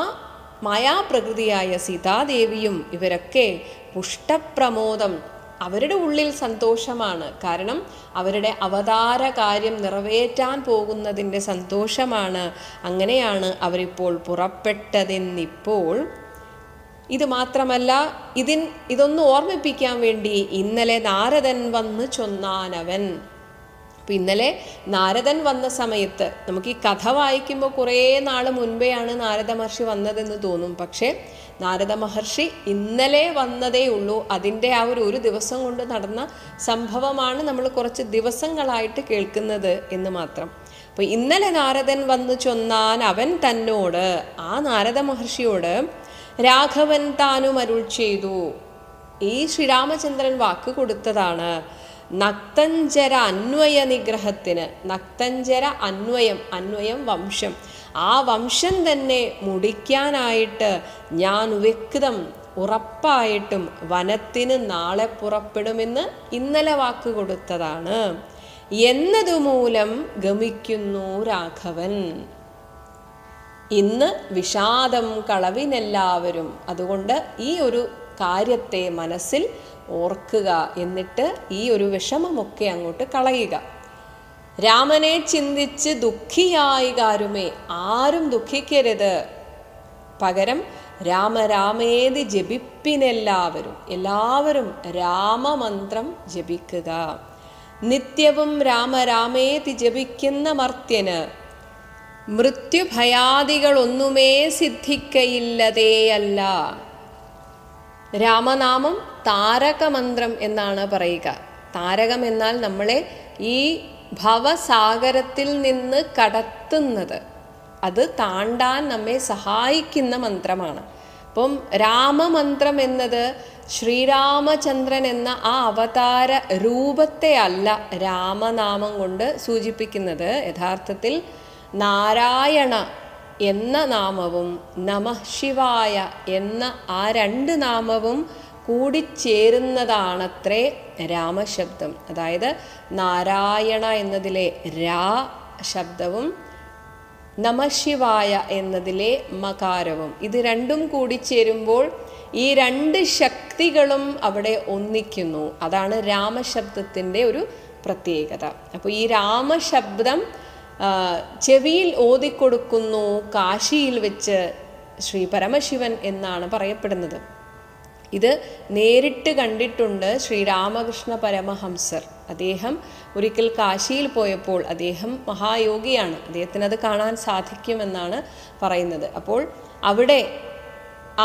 S2: മായാപ്രകൃതിയായ സീതാദേവിയും ഇവരൊക്കെ പുഷ്ടപ്രമോദം, അവരുടെ ഉള്ളിൽ സന്തോഷമാണ്. കാരണം അവരുടെ അവതാര കാര്യം നിറവേറ്റാൻ പോകുന്നതിൻ്റെ സന്തോഷമാണ്. അങ്ങനെയാണ് അവരിപ്പോൾ പുറപ്പെട്ടതെന്നിപ്പോൾ. ഇത് മാത്രമല്ല, ഇതൊന്ന് ഓർമ്മിപ്പിക്കാൻ വേണ്ടി ഇന്നലെ നാരദൻ വന്ന് ചൊന്നാനവൻ. അപ്പം ഇന്നലെ നാരദൻ വന്ന സമയത്ത്, നമുക്ക് ഈ കഥ വായിക്കുമ്പോൾ കുറേ നാൾ മുൻപെയാണ് നാരദ മഹർഷി വന്നതെന്ന് തോന്നും. പക്ഷേ നാരദ മഹർഷി ഇന്നലെ വന്നതേ ഉള്ളൂ. അതിൻ്റെ ആ ഒരു ദിവസം കൊണ്ട് നടന്ന സംഭവമാണ് നമ്മൾ കുറച്ച് ദിവസങ്ങളായിട്ട് കേൾക്കുന്നത് എന്ന് മാത്രം. അപ്പോൾ ഇന്നലെ നാരദൻ വന്ന് ചൊന്നാൻ അവൻ തന്നോട്, ആ നാരദ മഹർഷിയോട് രാഘവൻ താനും അരുൾ ചെയ്തു. ഈ ശ്രീരാമചന്ദ്രൻ വാക്ക് കൊടുത്തതാണ് നക്തഞ്ചര അന്വയ നിഗ്രഹത്തിന്. നക്തഞ്ചര അന്വയം വംശം, ആ വംശം തന്നെ മുടിക്കാനായിട്ട് ഞാൻ വ്യക്തം ഉറപ്പായിട്ടും വനത്തിന് നാളെ പുറപ്പെടുമെന്ന് ഇന്നലെ വാക്ക് കൊടുത്തതാണ് എന്നതുമൂലം ഗമിക്കുന്നു രാഘവൻ. ഇന്ന് വിഷാദം കളവിനെല്ലാവരും. അതുകൊണ്ട് ഈ ഒരു കാര്യത്തെ മനസ്സിൽ ഓർക്കുക, എന്നിട്ട് ഈ ഒരു വിഷമമൊക്കെ അങ്ങോട്ട് കളയുക. രാമനെ ചിന്തിച്ച് ദുഃഖിയായി കാരുമേ, ആരും ദുഃഖിക്കരുത്. പകരം രാമരാമേതി എല്ലാവരും രാമമന്ത്രം ജപിക്കുക. നിത്യവും രാമരാമേതി ജപിക്കുന്ന മർത്യന് മൃത്യുഭയാദികളൊന്നുമേ സിദ്ധിക്കയില്ലതേയല്ല. രാമനാമം താരകമന്ത്രം എന്നാണ് പറയുക. താരകം എന്നാൽ നമ്മളെ ഈ ഭവസാഗരത്തിൽ നിന്ന് കടത്തുന്നത്, അത് താണ്ടാൻ നമ്മെ സഹായിക്കുന്ന മന്ത്രമാണ്. അപ്പം രാമമന്ത്രം എന്നത് ശ്രീരാമചന്ദ്രൻ എന്ന ആ അവതാര രൂപത്തെ അല്ല രാമനാമം കൊണ്ട് സൂചിപ്പിക്കുന്നത്. യഥാർത്ഥത്തിൽ നാരായണ എന്ന നാമവും നമഃ ശിവായ എന്ന ആ രണ്ട് നാമവും കൂടിച്ചേരുന്നതാണത്രേ രാമശബ്ദം. അതായത് നാരായണ എന്നതിലെ രാ ശബ്ദവും നമഃശിവായ എന്നതിലെ മകാരവും, ഇത് രണ്ടും കൂടിച്ചേരുമ്പോൾ ഈ രണ്ട് ശക്തികളും അവിടെ ഒന്നിക്കുന്നു. അതാണ് രാമശബ്ദത്തിൻ്റെ ഒരു പ്രത്യേകത. അപ്പോൾ ഈ രാമശബ്ദം ചെവിയിൽ ഓതിക്കൊടുക്കുന്നു കാശിയിൽ വെച്ച് ശ്രീ പരമശിവൻ എന്നാണ് പറയപ്പെടുന്നത്. ഇത് നേരിട്ട് കണ്ടിട്ടുണ്ട് ശ്രീരാമകൃഷ്ണ പരമഹംസർ. അദ്ദേഹം ഒരിക്കൽ കാശിയിൽ പോയപ്പോൾ, അദ്ദേഹം മഹായോഗിയാണ്, അദ്ദേഹത്തിന് അത് കാണാൻ സാധിക്കുമെന്നാണ് പറയുന്നത്. അപ്പോൾ അവിടെ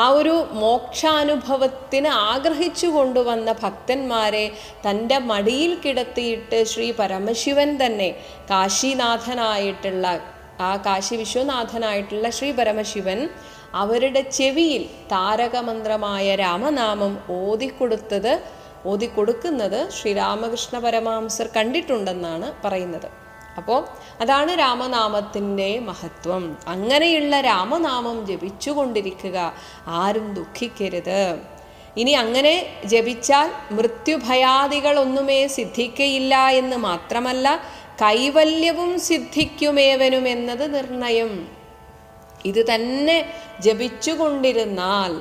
S2: ആ ഒരു മോക്ഷാനുഭവത്തിന് ആഗ്രഹിച്ചു കൊണ്ടുവന്ന ഭക്തന്മാരെ തൻ്റെ മടിയിൽ കിടത്തിയിട്ട് ശ്രീ പരമശിവൻ തന്നെ കാശിനാഥനായിട്ടുള്ള ആ കാശി വിശ്വനാഥനായിട്ടുള്ള ശ്രീ പരമശിവൻ അവരുടെ ചെവിയിൽ താരകമന്ത്രമായ രാമനാമം ഓതിക്കൊടുക്കുന്നത് ശ്രീരാമകൃഷ്ണ പരമഹംസർ കണ്ടിട്ടുണ്ടെന്നാണ് പറയുന്നത്. അപ്പോൾ അതാണ് രാമനാമത്തിൻ്റെ മഹത്വം. അങ്ങനെയുള്ള രാമനാമം ജപിച്ചുകൊണ്ടിരിക്കുക, ആരും ദുഃഖിക്കരുത്. ഇനി അങ്ങനെ ജപിച്ചാൽ മൃത്യുഭയാദികളൊന്നുമേ സിദ്ധിക്കയില്ല എന്ന് മാത്രമല്ല, കൈവല്യവും സിദ്ധിക്കുമേവനുമെന്നത് നിർണയം. ഇത് തന്നെ ജപിച്ചുകൊണ്ടിരുന്നാൽ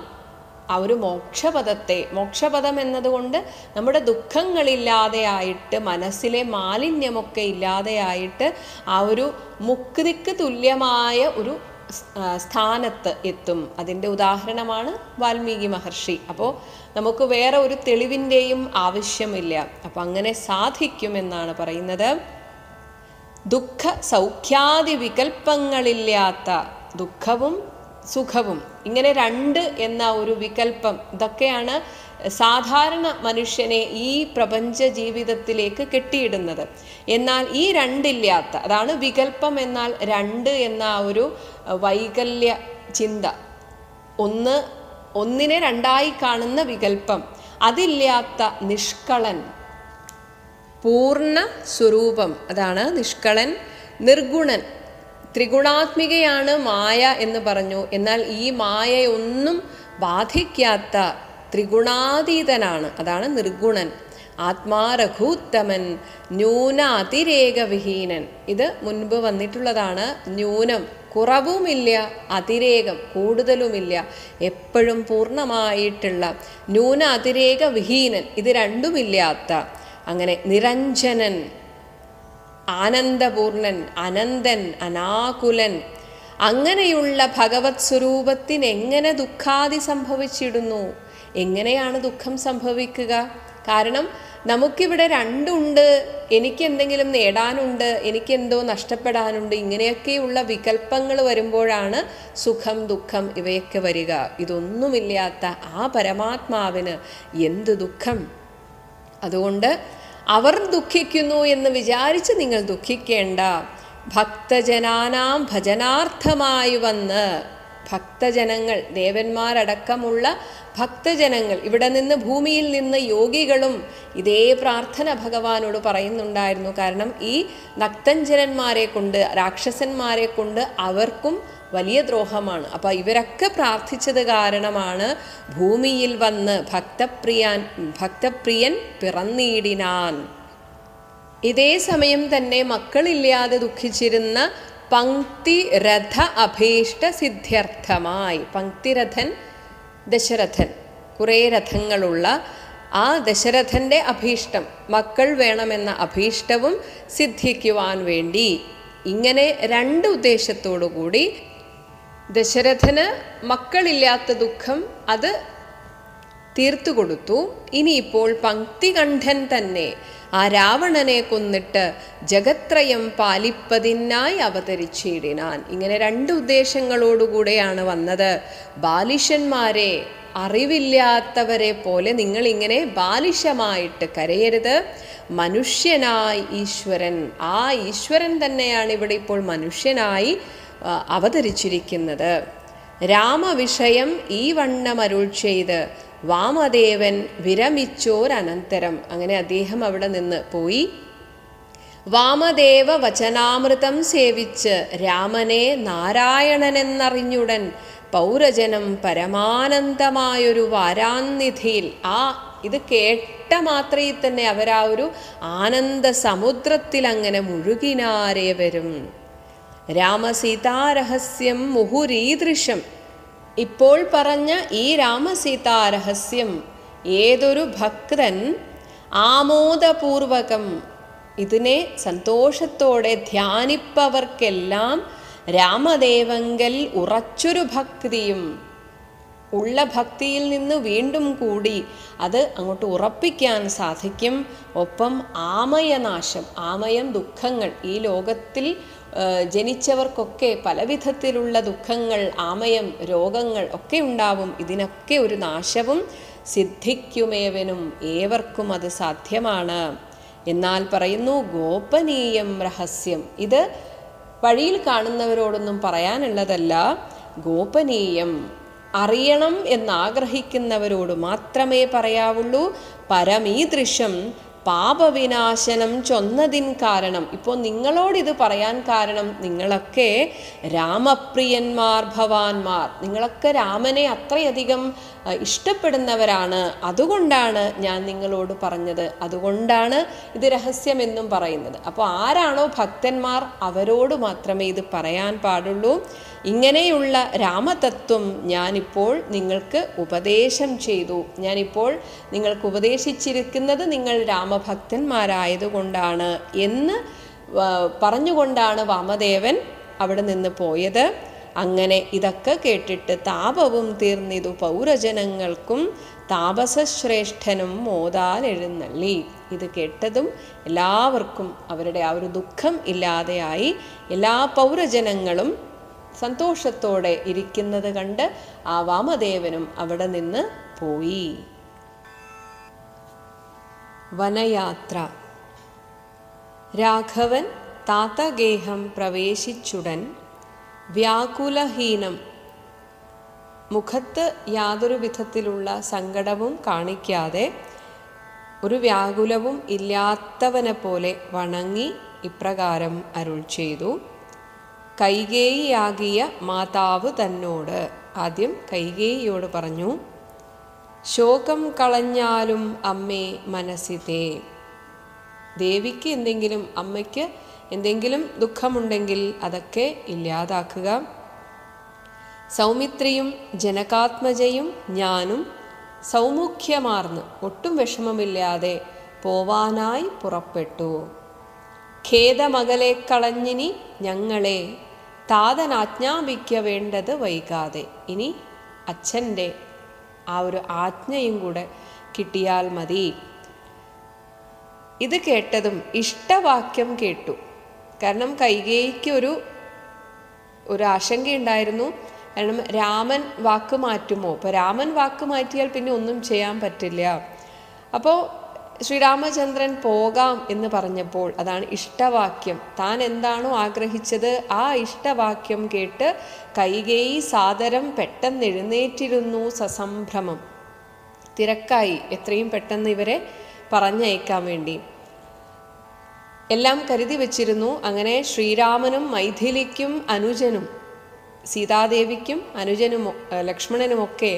S2: ആ ഒരു മോക്ഷപദം എന്നതുകൊണ്ട് നമ്മുടെ ദുഃഖങ്ങളില്ലാതെയായിട്ട്, മനസ്സിലെ മാലിന്യമൊക്കെ ഇല്ലാതെയായിട്ട് ആ ഒരു മുക്തിക്ക് തുല്യമായ ഒരു സ്ഥാനത്ത് എത്തും. അതിൻ്റെ ഉദാഹരണമാണ് വാൽമീകി മഹർഷി. അപ്പോൾ നമുക്ക് വേറെ ഒരു തെളിവിൻ്റെയും ആവശ്യമില്ല. അപ്പം അങ്ങനെ സാധിക്കുമെന്നാണ് പറയുന്നത്. ദുഃഖ സൗഖ്യാദി വികൽപ്പങ്ങളില്ലാത്ത, ദുഃഖവും സുഖവും ഇങ്ങനെ രണ്ട് എന്ന ഒരു വികൽപ്പം, ഇതൊക്കെയാണ് സാധാരണ മനുഷ്യനെ ഈ പ്രപഞ്ച ജീവിതത്തിലേക്ക് കെട്ടിയിടുന്നത്. എന്നാൽ ഈ രണ്ടില്ലാത്ത, അതാണ് വികൽപ്പം എന്നാൽ രണ്ട് എന്ന ഒരു വൈകല്യ ചിന്ത, ഒന്നിനെ രണ്ടായി കാണുന്ന വികൽപ്പം, അതില്ലാത്ത നിഷ്കളൻ പൂർണ്ണ സ്വരൂപം, അതാണ് നിഷ്കളൻ. നിർഗുണൻ, ത്രിഗുണാത്മികയാണ് മായ എന്ന് പറഞ്ഞു. എന്നാൽ ഈ മായയൊന്നും ബാധിക്കാത്ത ത്രിഗുണാതീതനാണ്, അതാണ് നിർഗുണൻ. ആത്മാ രഘൂത്തമൻ ന്യൂന അതിരേക വിഹീനൻ. ഇത് മുൻപ് വന്നിട്ടുള്ളതാണ്. ന്യൂനം കുറവുമില്ല, അതിരേകം കൂടുതലുമില്ല, എപ്പോഴും പൂർണ്ണമായിട്ടുള്ള, ന്യൂന അതിരേക വിഹീനൻ ഇത് രണ്ടുമില്ലാത്ത, അങ്ങനെ നിരഞ്ജനൻ, ആനന്ദപൂർണൻ, അനന്തൻ, അനാകുലൻ, അങ്ങനെയുള്ള ഭഗവത് സ്വരൂപത്തിന് എങ്ങനെ ദുഃഖാദി സംഭവിച്ചിടുന്നു? എങ്ങനെയാണ് ദുഃഖം സംഭവിക്കുക? കാരണം നമുക്കിവിടെ രണ്ടുണ്ട്, എനിക്കെന്തെങ്കിലും നേടാനുണ്ട്, എനിക്കെന്തോ നഷ്ടപ്പെടാനുണ്ട്, ഇങ്ങനെയൊക്കെയുള്ള വികല്പങ്ങൾ വരുമ്പോഴാണ് സുഖം ദുഃഖം ഇവയൊക്കെ വരിക. ഇതൊന്നുമില്ലാത്ത ആ പരമാത്മാവിന് എന്ത് ദുഃഖം? അതുകൊണ്ട് അവർ ദുഃഖിക്കുന്നു എന്ന് വിചാരിച്ച് നിങ്ങൾ ദുഃഖിക്കേണ്ട. ഭക്തജനാനാം ഭജനാർത്ഥമായി വന്ന്, ഭക്തജനങ്ങൾ, ദേവന്മാരടക്കമുള്ള ഭക്തജനങ്ങൾ, ഇവിടെ നിന്ന് ഭൂമിയിൽ നിന്ന് യോഗികളും ഇതേ പ്രാർത്ഥന ഭഗവാനോട് പറയുന്നുണ്ടായിരുന്നു. കാരണം ഈ നക്തഞ്ജനന്മാരെ കൊണ്ട്, രാക്ഷസന്മാരെ കൊണ്ട് അവർക്കും വലിയ ദ്രോഹമാണ്. അപ്പം ഇവരൊക്കെ പ്രാർത്ഥിച്ചത് കാരണമാണ് ഭൂമിയിൽ വന്ന് ഭക്തപ്രിയൻ പിറന്നീടിനാൻ. ഇതേ സമയം തന്നെ മക്കളില്ലാതെ ദുഃഖിച്ചിരുന്ന പങ്ക്തിരഥ അഭീഷ്ട സിദ്ധ്യർത്ഥമായി, പങ്ക്തിരഥൻ ദശരഥൻ, കുറേ രഥങ്ങളുള്ള ആ ദശരഥൻ്റെ അഭീഷ്ടം, മക്കൾ വേണമെന്ന അഭീഷ്ടവും സിദ്ധിക്കുവാൻ വേണ്ടി, ഇങ്ങനെ രണ്ട് ഉദ്ദേശത്തോടു കൂടി ദശരഥന് മക്കളില്ലാത്ത ദുഃഖം അത് തീർത്തു കൊടുത്തു. ഇനിയിപ്പോൾ പങ്ക്തികണ്ഠൻ തന്നെ ആ രാവണനെ കൊന്നിട്ട് ജഗത്രയം പാലിപ്പതിനായി അവതരിച്ചിടിനാൻ. ഇങ്ങനെ രണ്ട് ഉദ്ദേശങ്ങളോടുകൂടെയാണ് വന്നത്. ബാലിശന്മാരെ, അറിവില്ലാത്തവരെ പോലെ നിങ്ങളിങ്ങനെ ബാലിശമായിട്ട് കരയരുത്. മനുഷ്യനായി ഈശ്വരൻ, ആ ഈശ്വരൻ തന്നെയാണ് ഇവിടെ ഇപ്പോൾ മനുഷ്യനായി അവതരിച്ചിരിക്കുന്നത്. രാമവിഷയം ഈ വണ്ണം അരുൾ ചെയ്ത് വാമദേവൻ വിരമിച്ചോരനന്തരം, അങ്ങനെ അദ്ദേഹം അവിടെ നിന്ന് പോയി. വാമദേവ വചനാമൃതം സേവിച്ച് രാമനെ നാരായണനെന്നറിഞ്ഞുടൻ പൗരജനം പരമാനന്ദമായൊരു വാരാന്നിധിയിൽ, ഇത് കേട്ട മാത്രയിൽ തന്നെ അവരാ ഒരു ആനന്ദ സമുദ്രത്തിൽ അങ്ങനെ മുഴുകിനാരേ വരും. രാമസീതാരഹസ്യം മുഹുരീദൃശം, ഇപ്പോൾ പറഞ്ഞ ഈ രാമസീതാരഹസ്യം ഏതൊരു ഭക്തൻ ആമോദപൂർവകം ഇതിനെ സന്തോഷത്തോടെ ധ്യാനിപ്പവർക്കെല്ലാം രാമദേവങ്കൽ ഉറച്ചൊരു ഭക്തിയും, ഉള്ള ഭക്തിയിൽ നിന്ന് വീണ്ടും കൂടി അത് അങ്ങോട്ട് ഉറപ്പിക്കാൻ സാധിക്കും. ഒപ്പം ആമയനാശം, ആമയം ദുഃഖങ്ങൾ, ഈ ലോകത്തിൽ ജനിച്ചവർക്കൊക്കെ പലവിധത്തിലുള്ള ദുഃഖങ്ങൾ, ആമയം, രോഗങ്ങൾ ഒക്കെ ഉണ്ടാവും. ഇതിനൊക്കെ ഒരു നാശവും സിദ്ധിക്കുമേവനും, ഏവർക്കും അത് സാധ്യമാണ്. എന്നാൽ പറയുന്നു ഗോപനീയം രഹസ്യം, ഇത് വഴിയിൽ കാണുന്നവരോടൊന്നും പറയാനുള്ളതല്ല, ഗോപനീയം, അറിയണം എന്നാഗ്രഹിക്കുന്നവരോട് മാത്രമേ പറയാവുള്ളൂ. പരമീദൃശം പാപവിനാശനം ചൊന്നതിൻ കാരണം, ഇപ്പോൾ നിങ്ങളോടിത് പറയാൻ കാരണം നിങ്ങളൊക്കെ രാമപ്രിയന്മാർ ഭവാന്മാർ, നിങ്ങളൊക്കെ രാമനെ അത്രയധികം ഇഷ്ടപ്പെടുന്നവരാണ്. അതുകൊണ്ടാണ് ഞാൻ നിങ്ങളോട് പറഞ്ഞത്, അതുകൊണ്ടാണ് ഇത് രഹസ്യമെന്നും പറയുന്നത്. അപ്പോൾ ആരാണോ ഭക്തന്മാർ അവരോട് മാത്രമേ ഇത് പറയാൻ പാടുള്ളൂ. ഇങ്ങനെയുള്ള രാമതത്വം ഞാനിപ്പോൾ നിങ്ങൾക്ക് ഉപദേശം ചെയ്തു. ഞാനിപ്പോൾ നിങ്ങൾക്ക് ഉപദേശിച്ചിരിക്കുന്നത് നിങ്ങൾ രാമഭക്തന്മാരായതുകൊണ്ടാണ് എന്ന് പറഞ്ഞുകൊണ്ടാണ് വാമദേവൻ അവിടെ നിന്ന് പോയത്. അങ്ങനെ ഇതൊക്കെ കേട്ടിട്ട് താപവും തീർന്നിതു പൗരജനങ്ങൾക്കും താപസശ്രേഷ്ഠനും മോദാൽ എഴുന്നള്ളി. ഇത് കേട്ടതും എല്ലാവർക്കും അവരുടെ ആ ഒരു ദുഃഖം ഇല്ലാതെയായി. എല്ലാ പൗരജനങ്ങളും സന്തോഷത്തോടെ ഇരിക്കുന്നത് കണ്ട് ആ വാമദേവനും അവിടെ നിന്ന് പോയി. വനയാത്ര. രാഘവൻ താതഗേഹം പ്രവേശിച്ചുടൻ വ്യാകുലഹീനം, മുഖത്ത് യാതൊരു വിധത്തിലുള്ള സങ്കടവും കാണിക്കാതെ ഒരു വ്യാകുലവും ഇല്ലാത്തവനെ പോലെ വണങ്ങി ഇപ്രകാരം അരുൾ ചെയ്തു. കൈകേയിയാകിയ മാതാവ് തന്നോട്, ആദ്യം കൈകേയിയോട് പറഞ്ഞു, ശോകം കളഞ്ഞാലും അമ്മേ മനസ്സിതേ. ദേവിക്ക് എന്തെങ്കിലും, അമ്മയ്ക്ക് എന്തെങ്കിലും ദുഃഖമുണ്ടെങ്കിൽ അതൊക്കെ ഇല്ലാതാക്കുക. സൗമിത്രിയും ജനകാത്മജയും ഞാനും സൗമുഖ്യമാർന്ന് ഒട്ടും വിഷമമില്ലാതെ പോവാനായി പുറപ്പെട്ടു. ഖേദമകലെ കളഞ്ഞിനി ഞങ്ങളെ താതൻ ആജ്ഞാപിക്ക വേണ്ടത് വൈകാതെ. ഇനി അച്ഛൻ്റെ ആ ഒരു ആജ്ഞയും കൂടെ കിട്ടിയാൽ മതി. ഇത് കേട്ടതും ഇഷ്ടവാക്യം കേട്ടു. കാരണം കൈകേയിക്ക് ഒരു ആശങ്കയുണ്ടായിരുന്നു. കാരണം രാമൻ വാക്ക് മാറ്റുമോ? അപ്പോൾ രാമൻ വാക്ക് മാറ്റിയാൽ പിന്നെ ഒന്നും ചെയ്യാൻ പറ്റില്ല. അപ്പോൾ ശ്രീരാമചന്ദ്രൻ പോകാം എന്ന് പറഞ്ഞപ്പോൾ അതാണ് ഇഷ്ടവാക്യം. താൻ എന്താണോ ആഗ്രഹിച്ചത് ആ ഇഷ്ടവാക്യം കേട്ട് കൈകേയി സാദരം പെട്ടെന്ന് എഴുന്നേറ്റിരുന്നു. സസംഭ്രമം, തിരക്കായി എത്രയും പെട്ടെന്ന് ഇവരെ പറഞ്ഞയക്കാൻ വേണ്ടി എല്ലാം കരുതി വച്ചിരുന്നു. അങ്ങനെ ശ്രീരാമനും മൈഥിലിക്കും അനുജനും സീതാദേവിക്കും അനുജനും ലക്ഷ്മണനുമൊക്കെ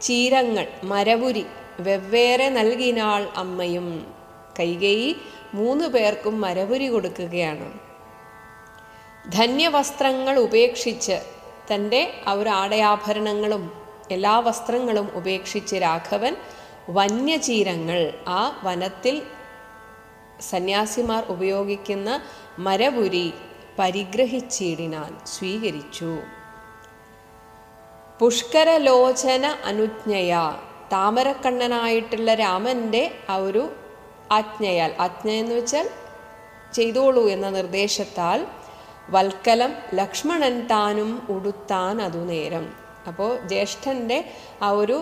S2: ചീരങ്ങൾ, മരവുരി വെവ്വേറെ നൽകിനാൾ അമ്മയും. കൈകേയി 3 പേർക്കും മരവുരി കൊടുക്കുകയാണ്. ധന്യവസ്ത്രങ്ങൾ ഉപേക്ഷിച്ച്, തൻ്റെ ആടയാഭരണങ്ങളും എല്ലാ വസ്ത്രങ്ങളും ഉപേക്ഷിച്ച് രാഘവൻ വന്യചീരങ്ങൾ, ആ വനത്തിൽ സന്യാസിമാർ ഉപയോഗിക്കുന്ന മരവുരി പരിഗ്രഹിച്ചിടിനാൻ, സ്വീകരിച്ചു. പുഷ്കരലോചന അനുജ്ഞയ, താമരക്കണ്ണനായിട്ടുള്ള രാമൻ്റെ ആ ഒരു ആജ്ഞയാൽ, ആജ്ഞ എന്ന് വെച്ചാൽ ചെയ്തോളൂ എന്ന നിർദ്ദേശത്താൽ, വൽക്കലം ലക്ഷ്മണൻ താനും ഉടുത്താൻ അതു നേരം. അപ്പോൾ ജ്യേഷ്ഠൻ്റെ ആ ഒരു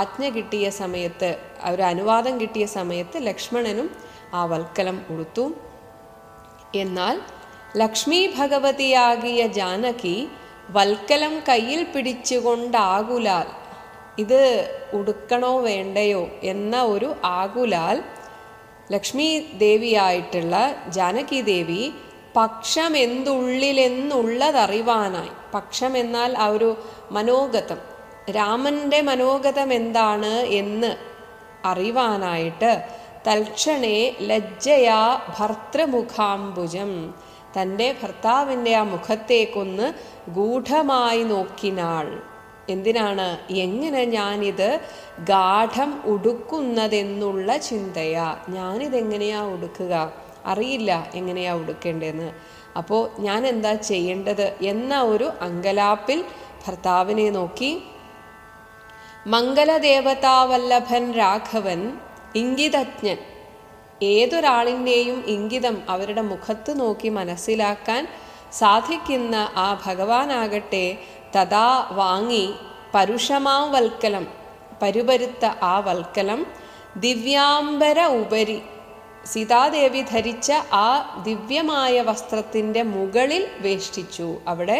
S2: ആജ്ഞ കിട്ടിയ സമയത്ത്, ആ ഒരു അനുവാദം കിട്ടിയ സമയത്ത് ലക്ഷ്മണനും ആ വൽക്കലം ഉടുത്തു. എന്നാൽ ലക്ഷ്മി ഭഗവതിയാകിയ ജാനകി വൽക്കലം കയ്യിൽ പിടിച്ചുകൊണ്ടാകുലാൽ, ഇത് ഉടുക്കണോ വേണ്ടയോ എന്ന ഒരു ആകുലാൽ ലക്ഷ്മി ദേവിയായിട്ടുള്ള ജാനകി ദേവി പക്ഷം എന്തുള്ളിലെന്നുള്ളതറിവാനായി, പക്ഷം എന്നാൽ ആ ഒരു മനോഗതം, രാമൻ്റെ മനോഗതം എന്താണ് എന്ന് അറിവാനായിട്ട് തൽക്ഷണേ ലജ്ജയാ ഭർത്തൃമുഖാംബുജം, തൻ്റെ ഭർത്താവിൻ്റെ ആ മുഖത്തേക്കൊന്ന് ഗൂഢമായി നോക്കിനാൾ. എന്തിനാണ്? എങ്ങനെ ഞാനിത് ഗാഠം ഉടുക്കുന്നതെന്നുള്ള ചിന്തയാ. ഞാനിതെങ്ങനെയാ ഉടുക്കുക, അറിയില്ല എങ്ങനെയാ ഉടുക്കേണ്ടതെന്ന്. അപ്പോൾ ഞാൻ എന്താ ചെയ്യേണ്ടത് എന്ന ഒരു അങ്കലാപ്പിൽ ഭർത്താവിനെ നോക്കി. മംഗലദേവതാവല്ലഭൻ രാഘവൻ ഇംഗിതജ്ഞൻ, ഏതൊരാളിൻ്റെയും ഇംഗിതം അവരുടെ മുഖത്ത് നോക്കി മനസ്സിലാക്കാൻ സാധിക്കുന്ന ആ ഭഗവാനാകട്ടെ തഥാ വാങ്ങി പരുഷമാ വൽക്കലം, പരുപരുത്ത ആ വൽക്കലം ദിവ്യാംബര ഉപരി, സീതാദേവി ധരിച്ച ആ ദിവ്യമായ വസ്ത്രത്തിൻ്റെ മുകളിൽ വേഷ്ടിച്ചു, അവിടെ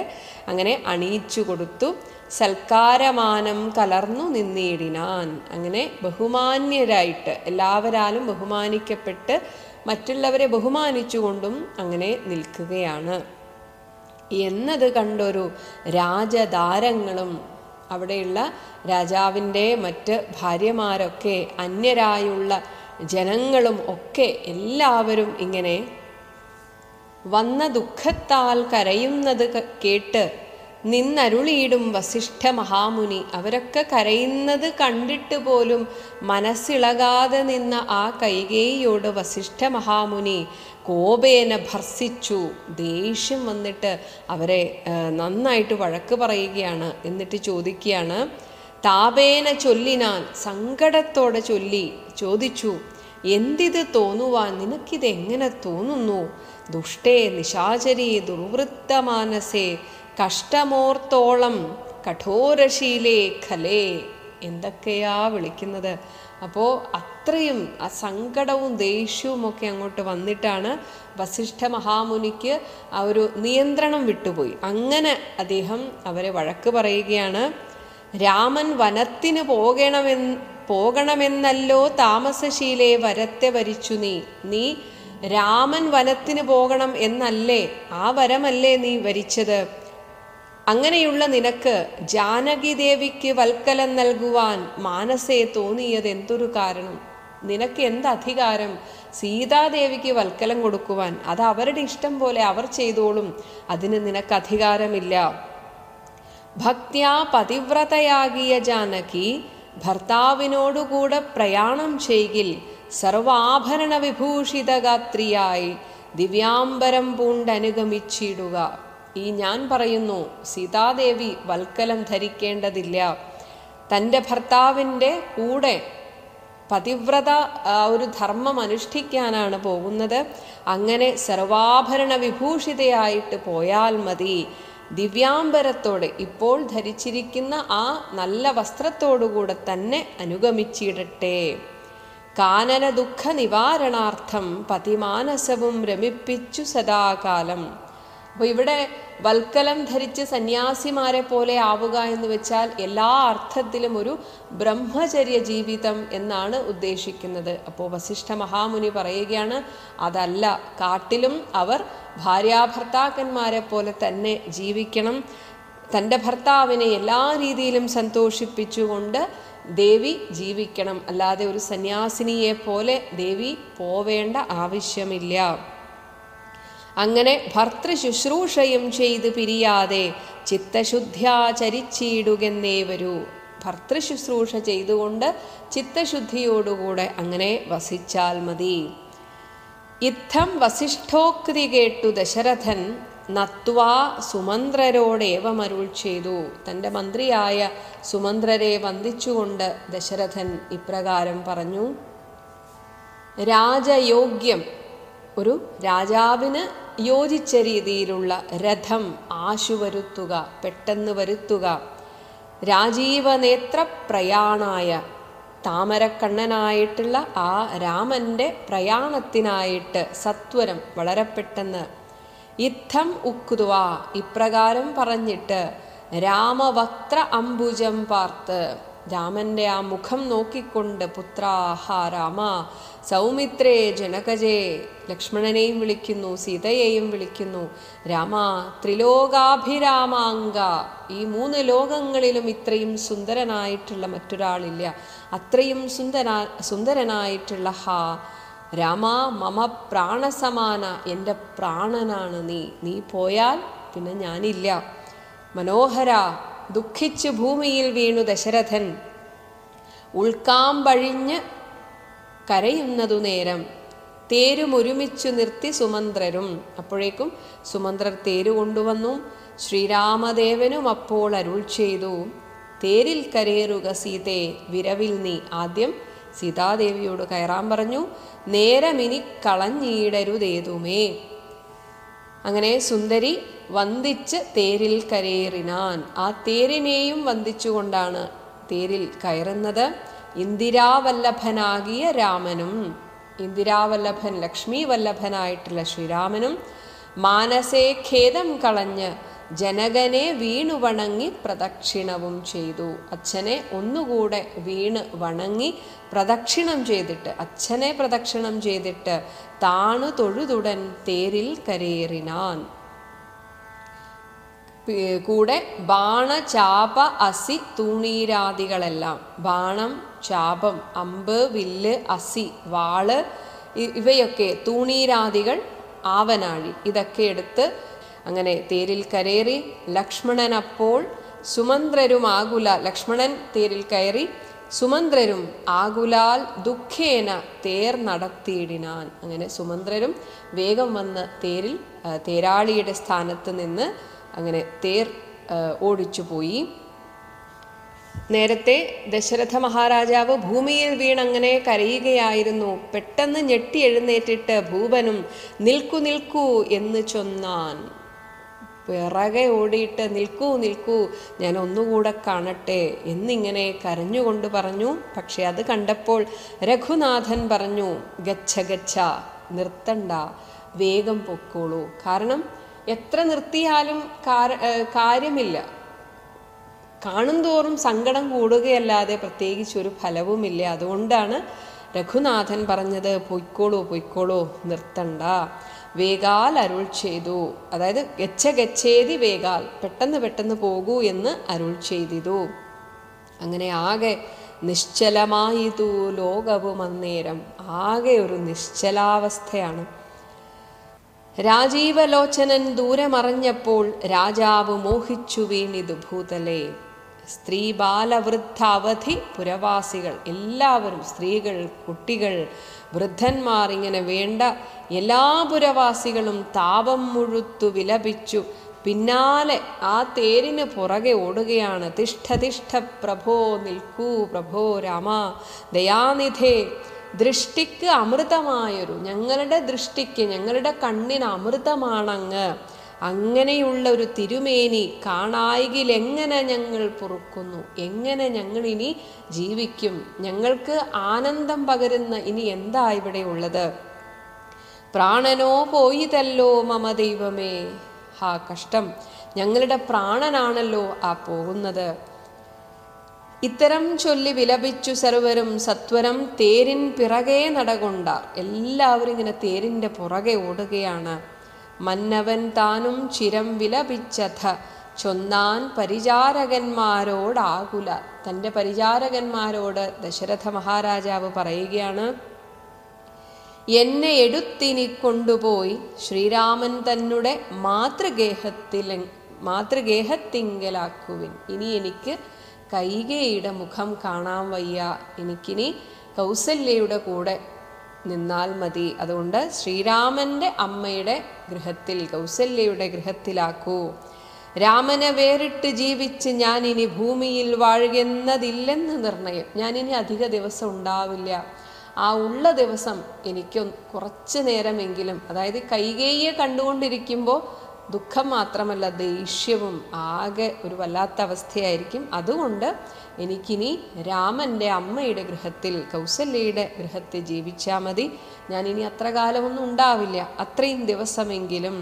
S2: അങ്ങനെ അണിയിച്ചു കൊടുത്തു. സൽക്കാരമാനം കലർന്നു നിന്നിടിനാൻ, അങ്ങനെ ബഹുമാന്യരായിട്ട് എല്ലാവരാലും ബഹുമാനിക്കപ്പെട്ട് മറ്റുള്ളവരെ ബഹുമാനിച്ചുകൊണ്ടും അങ്ങനെ നിൽക്കുകയാണ് എന്നത് കണ്ടൊരു രാജധാരങ്ങളും അവിടെയുള്ള രാജാവിൻ്റെ മറ്റ് ഭാര്യമാരൊക്കെ അന്യരായുള്ള ജനങ്ങളും ഒക്കെ എല്ലാവരും ഇങ്ങനെ വന്ന ദുഃഖത്താൽ കരയുന്നത് കേട്ട് നിന്നരുളിയിടും വസിഷ്ഠ മഹാമുനി. അവരൊക്കെ കരയുന്നത് കണ്ടിട്ട് പോലും മനസ്സിളകാതെ നിന്ന ആ കൈകേയിയോട് വസിഷ്ഠ മഹാമുനി കോപേന ഭർസിച്ചു, ദേഷ്യം വന്നിട്ട് അവരെ നന്നായിട്ട് വഴക്ക് പറയുകയാണ്. എന്നിട്ട് ചോദിക്കുകയാണ്, താപേന ചൊല്ലിനാൻ, സങ്കടത്തോടെ ചോദിച്ചു, എന്തിത് തോന്നുവാൻ, നിനക്കിതെങ്ങനെ തോന്നുന്നു? ദുഷ്ടേ നിശാചരി ദുർവൃത്തമാനസേ കഷ്ടമോർത്തോളം കഠോരശീലേ ഖലേ, എന്തൊക്കെയാ വിളിക്കുന്നത്. അപ്പോൾ അത്രയും ആ സങ്കടവും ദേഷ്യവും ഒക്കെ അങ്ങോട്ട് വന്നിട്ടാണ് വസിഷ്ഠ മഹാമുനിക്ക് ആ ഒരു നിയന്ത്രണം വിട്ടുപോയി. അങ്ങനെ അദ്ദേഹം അവരെ വഴക്ക് പറയുകയാണ്. രാമൻ വനത്തിന് പോകണമെന്നല്ലോ താമസശീലേ വരത്തെ വരിച്ചു നീ രാമൻ വനത്തിന് പോകണം എന്നല്ലേ, ആ വരമല്ലേ നീ വരിച്ചത്? അങ്ങനെയുള്ള നിനക്ക് ജാനകി ദേവിക്ക് വൽക്കലം നൽകുവാൻ മാനസേ തോന്നിയത് എന്തൊരു കാരണം? നിനക്ക് എന്ത് അധികാരം സീതാദേവിക്ക് വൽക്കലം കൊടുക്കുവാൻ? അത് അവരുടെ ഇഷ്ടം പോലെ അവർ ചെയ്തോളും, അതിന് നിനക്ക് അധികാരമില്ല. ഭക്ത്യാ പതിവ്രതയാകിയ ജാനകി ഭർത്താവിനോടുകൂടെ പ്രയാണം ചെയ്യിൽ സർവാഭരണ വിഭൂഷിതഗാത്രിയായി ദിവ്യാംബരം പൂണ്ടനുഗമിച്ചിടുക. ഈ ഞാൻ പറയുന്നു, സീതാദേവി വൽക്കലം ധരിക്കേണ്ടതില്ല. തൻ്റെ ഭർത്താവിൻ്റെ കൂടെ പതിവ്രത ഒരു ധർമ്മം അനുഷ്ഠിക്കാനാണ് പോകുന്നത്. അങ്ങനെ സർവാഭരണ വിഭൂഷിതയായിട്ട് പോയാൽ മതി. ദിവ്യാംബരത്തോടെ, ഇപ്പോൾ ധരിച്ചിരിക്കുന്ന ആ നല്ല വസ്ത്രത്തോടുകൂടെ തന്നെ അനുഗമിച്ചിടട്ടെ. കാനന ദുഃഖ നിവാരണാർത്ഥം പതിമാനസവും രമിപ്പിച്ചു സദാകാലം. അപ്പോൾ ഇവിടെ വൽക്കലം ധരിച്ച് സന്യാസിമാരെ പോലെ ആവുക എന്ന് വെച്ചാൽ എല്ലാ അർത്ഥത്തിലും ഒരു ബ്രഹ്മചര്യ ജീവിതം എന്നാണ് ഉദ്ദേശിക്കുന്നത്. അപ്പോൾ വസിഷ്ഠ മഹാമുനി പറയുകയാണ്, അതല്ല, കാട്ടിലും അവർ ഭാര്യാഭർത്താക്കന്മാരെ പോലെ തന്നെ ജീവിക്കണം. തൻ്റെ ഭർത്താവിനെ എല്ലാ രീതിയിലും സന്തോഷിപ്പിച്ചുകൊണ്ട് ദേവി ജീവിക്കണം. അല്ലാതെ ഒരു സന്യാസിനിയെ പോലെ ദേവി പോവേണ്ട ആവശ്യമില്ല. അങ്ങനെ ഭർത്തൃ ശുശ്രൂഷയും ചെയ്ത് പിരിയാതെ ചിത്തശുദ്ധ്യാചരിച്ചിടുകെന്നേ വരൂ. ഭർത്തൃ ശുശ്രൂഷ ചെയ്തുകൊണ്ട് ചിത്തശുദ്ധിയോടുകൂടെ അങ്ങനെ വസിച്ചാൽ മതി. ഇത്തം വസിഷ്ഠോക്തി കേട്ടു ദശരഥൻ നത്വാ സുമന്ത്രരോടേവമരുൾ ചെയ്തു. തൻ്റെ മന്ത്രിയായ സുമന്ത്രരെ വന്ദിച്ചുകൊണ്ട് ദശരഥൻ ഇപ്രകാരം പറഞ്ഞു. രാജയോഗ്യം, ഒരു രാജാവിന് യോജിച്ച രീതിയിലുള്ള രഥം ആശുവരുത്തുക, പെട്ടെന്ന് വരുത്തുക. രാജീവനേത്ര പ്രയാണായ, താമരക്കണ്ണനായിട്ടുള്ള ആ രാമൻ്റെ പ്രയാണത്തിനായിട്ട് സത്വരം, വളരെ പെട്ടെന്ന്. ഇത്തം ഉക്തുവ, ഇപ്രകാരം പറഞ്ഞിട്ട് രാമവക്ത്ര അംബുജം പാർത്ത്, രാമൻ്റെ ആ മുഖം നോക്കിക്കൊണ്ട് പുത്രാഹ രാമ സൗമിത്രേ ജനകജേ, ലക്ഷ്മണനെയും വിളിക്കുന്നു, സീതയെയും വിളിക്കുന്നു. രാമ ത്രിലോകാഭിരാമാങ്ക, ഈ 3 ലോകങ്ങളിലും ഇത്രയും സുന്ദരനായിട്ടുള്ള മറ്റൊരാളില്ല. അത്രയും സുന്ദരനായിട്ടുള്ള ഹാ രാമ മമ പ്രാണസമാന, എൻ്റെ പ്രാണനാണ് നീ. നീ പോയാൽ പിന്നെ ഞാനില്ല. മനോഹര, ദുഃഖിച്ച് ഭൂമിയിൽ വീണു ദശരഥൻ ഉൾക്കാമ്പഴിഞ്ഞ് കരയുന്നതു നേരം തേരുമൊരുമിച്ചു നിർത്തി സുമന്ത്രരും. അപ്പോഴേക്കും സുമന്ത്രർ തേരു കൊണ്ടുവന്നു. ശ്രീരാമദേവനും അപ്പോൾ അരുൾ ചെയ്തു, തേരിൽ കരേറുക സീതേ വിരവിൽ നീ. ആദ്യം സീതാദേവിയോട് കയറാൻ പറഞ്ഞു. നേരമിനി കളഞ്ഞിടരുതേതുമേ. അങ്ങനെ സുന്ദരി വന്ദിച്ച് തേരിൽ കരേറിനാൻ. ആ തേരിനെയും വന്ദിച്ചുകൊണ്ടാണ് തേരിൽ കയറുന്നത്. ഇന്ദിരാവല്ലഭനാകിയ രാമനും, ഇന്ദിരാവല്ലഭൻ ലക്ഷ്മി വല്ലഭനായിട്ടുള്ള ശ്രീരാമനും മാനസേ ഖേദം കളഞ്ഞ് ജനകനെ വീണു വണങ്ങി പ്രദക്ഷിണവും ചെയ്തു. അച്ഛനെ ഒന്നുകൂടെ വീണ് വണങ്ങി പ്രദക്ഷിണം ചെയ്തിട്ട്, അച്ഛനെ പ്രദക്ഷിണം ചെയ്തിട്ട് താണു തൊഴുതുടൻ തേരിൽ കരേറിനാൻ. കൂടെ ബാണ ചാപ അസി തൂണീരാദികളെല്ലാം, ബാണം, ചാപം, അമ്പ്, വില്ല്, അസി, വാള്, ഇവയൊക്കെ തൂണീരാദികൾ, ആവനാഴി, ഇതൊക്കെ എടുത്ത് അങ്ങനെ തേരിൽ കരേറി. ലക്ഷ്മണൻ അപ്പോൾ സുമന്ത്രരും ആകുല, ലക്ഷ്മണൻ തേരിൽ കയറി, സുമന്ത്രരും ആകുലാൽ ദുഃഖേന തേർ നടത്തിയിടിനാൻ. അങ്ങനെ സുമന്ത്രരും വേഗം വന്ന് തേരിൽ, തേരാളിയുടെ സ്ഥാനത്ത് നിന്ന് അങ്ങനെ തേർ ഓടിച്ചു പോയി. നേരത്തെ ദശരഥ മഹാരാജാവ് ഭൂമിയിൽ വീണങ്ങനെ കരയുകയായിരുന്നു. പെട്ടെന്ന് ഞെട്ടി എഴുന്നേറ്റിട്ട് ഭൂപനും നിൽക്കൂ നിൽക്കൂ എന്ന് ചൊന്നാൻ. പിറകെ ഓടിയിട്ട് നിൽക്കൂ നിൽക്കൂ, ഞാൻ ഒന്നുകൂടെ കാണട്ടെ എന്നിങ്ങനെ കരഞ്ഞുകൊണ്ട് പറഞ്ഞു. പക്ഷെ അത് കണ്ടപ്പോൾ രഘുനാഥൻ പറഞ്ഞു, ഗച്ഛ ഗച്ഛ, നിർത്തണ്ട, വേഗം പൊക്കോളൂ. കാരണം എത്ര നിർത്തിയാലും കാര്യമില്ല, കാണുന്തോറും സങ്കടം കൂടുകയല്ലാതെ പ്രത്യേകിച്ചൊരു ഫലവുമില്ല. അതുകൊണ്ടാണ് രഘുനാഥൻ പറഞ്ഞത്, പൊയ്ക്കോളൂ പൊയ്ക്കോളൂ, നിർത്തണ്ട. വേഗാൽ അരുൾ ചെയ്തു. അതായത് ഗച്ഛ ഗച്ഛേതി വേഗാൽ, പെട്ടെന്ന് പെട്ടെന്ന് പോകൂ എന്ന് അരുൾ ചെയ്തിതു. അങ്ങനെ ആകെ നിശ്ചലമായിതു ലോകവും അന്നേരം. ആകെ ഒരു നിശ്ചലാവസ്ഥയാണ്. രാജീവലോചനൻ ദൂരെ മറഞ്ഞപ്പോൾ രാജാവ് മോഹിച്ചു വീണിതു ഭൂതലേ. സ്ത്രീ ബാലവൃദ്ധ അവധി പുരവാസികൾ എല്ലാവരും, സ്ത്രീകൾ, കുട്ടികൾ, വൃദ്ധന്മാർ, ഇങ്ങനെ വേണ്ട എല്ലാ പുരവാസികളും താപം മുഴുത്തു വിലപിച്ചു പിന്നാലെ ആ തേരിന് പുറകെ ഓടുകയാണ്. തിഷ്ഠ തിഷ്ഠ പ്രഭോ, നിൽക്കൂ പ്രഭോ രാമ, ദയാനിധേ, ദൃഷ്ടിക്ക് അമൃതമായൊരു, ഞങ്ങളുടെ ദൃഷ്ടിക്ക്, ഞങ്ങളുടെ കണ്ണിന് അമൃതമാണങ്ങ്, അങ്ങനെയുള്ള ഒരു തിരുമേനി കാണായെങ്കിൽ എങ്ങനെ ഞങ്ങൾ പൊറുക്കുന്നു, എങ്ങനെ ഞങ്ങൾ ഇനി ജീവിക്കും, ഞങ്ങൾക്ക് ആനന്ദം പകരുന്ന ഇനി എന്താ ഇവിടെ ഉള്ളത്? പ്രാണനോ പോയിതല്ലോ മമ ദൈവമേ, ഹാ കഷ്ടം, ഞങ്ങളുടെ പ്രാണനാണല്ലോ ആ പോകുന്നത്. ഇത്തരം ചൊല്ലി വിലപിച്ചു സർവരും സത്വരം തേരിൻ പിറകെ നടകൊണ്ടാർ. എല്ലാവരും ഇങ്ങനെ തേരിൻ്റെ പുറകെ ഓടുകയാണ്. മന്നവൻ താനും ചിരം വിലപിച്ചഥ ചൊന്നാൻ പരിചാരകന്മാരോടാകുല. തൻ്റെ പരിചാരകന്മാരോട് ദശരഥ മഹാരാജാവ് പറയുകയാണ്, എന്നെ എടുത്തിനി കൊണ്ടുപോയി ശ്രീരാമൻ തന്നെ മാതൃഗേഹത്തിങ്കലാക്കുവിൻ. ഇനി എനിക്ക് കൈകേയിയുടെ മുഖം കാണാൻ വയ്യ, എനിക്കിനി കൗസല്യയുടെ കൂടെ നിന്നാൽ മതി. അതുകൊണ്ട് ശ്രീരാമൻ്റെ അമ്മയുടെ ഗൃഹത്തിൽ, കൗസല്യയുടെ ഗൃഹത്തിലാക്കൂ. രാമനെ വേറിട്ട് ജീവിച്ച് ഞാനിനി ഭൂമിയിൽ വാഴുകയെന്നതില്ലെന്ന് നിർണയം. ഞാനിനി അധിക ദിവസം ഉണ്ടാവില്ല. ആ ഉള്ള ദിവസം എനിക്ക് കുറച്ച് നേരമെങ്കിലും, അതായത് കൈകേയിയെ കണ്ടുകൊണ്ടിരിക്കുമ്പോൾ ദുഃഖം മാത്രമല്ല ദേഷ്യവും, ആകെ ഒരു വല്ലാത്ത അവസ്ഥയായിരിക്കും. അതുകൊണ്ട് എനിക്കിനി രാമൻ്റെ അമ്മയുടെ ഗൃഹത്തിൽ, കൗസല്യയുടെ ഗൃഹത്തിൽ ജീവിച്ചാൽ മതി. ഞാനിനി അത്ര കാലമൊന്നും ഉണ്ടാവില്ല, അത്രയും ദിവസമെങ്കിലും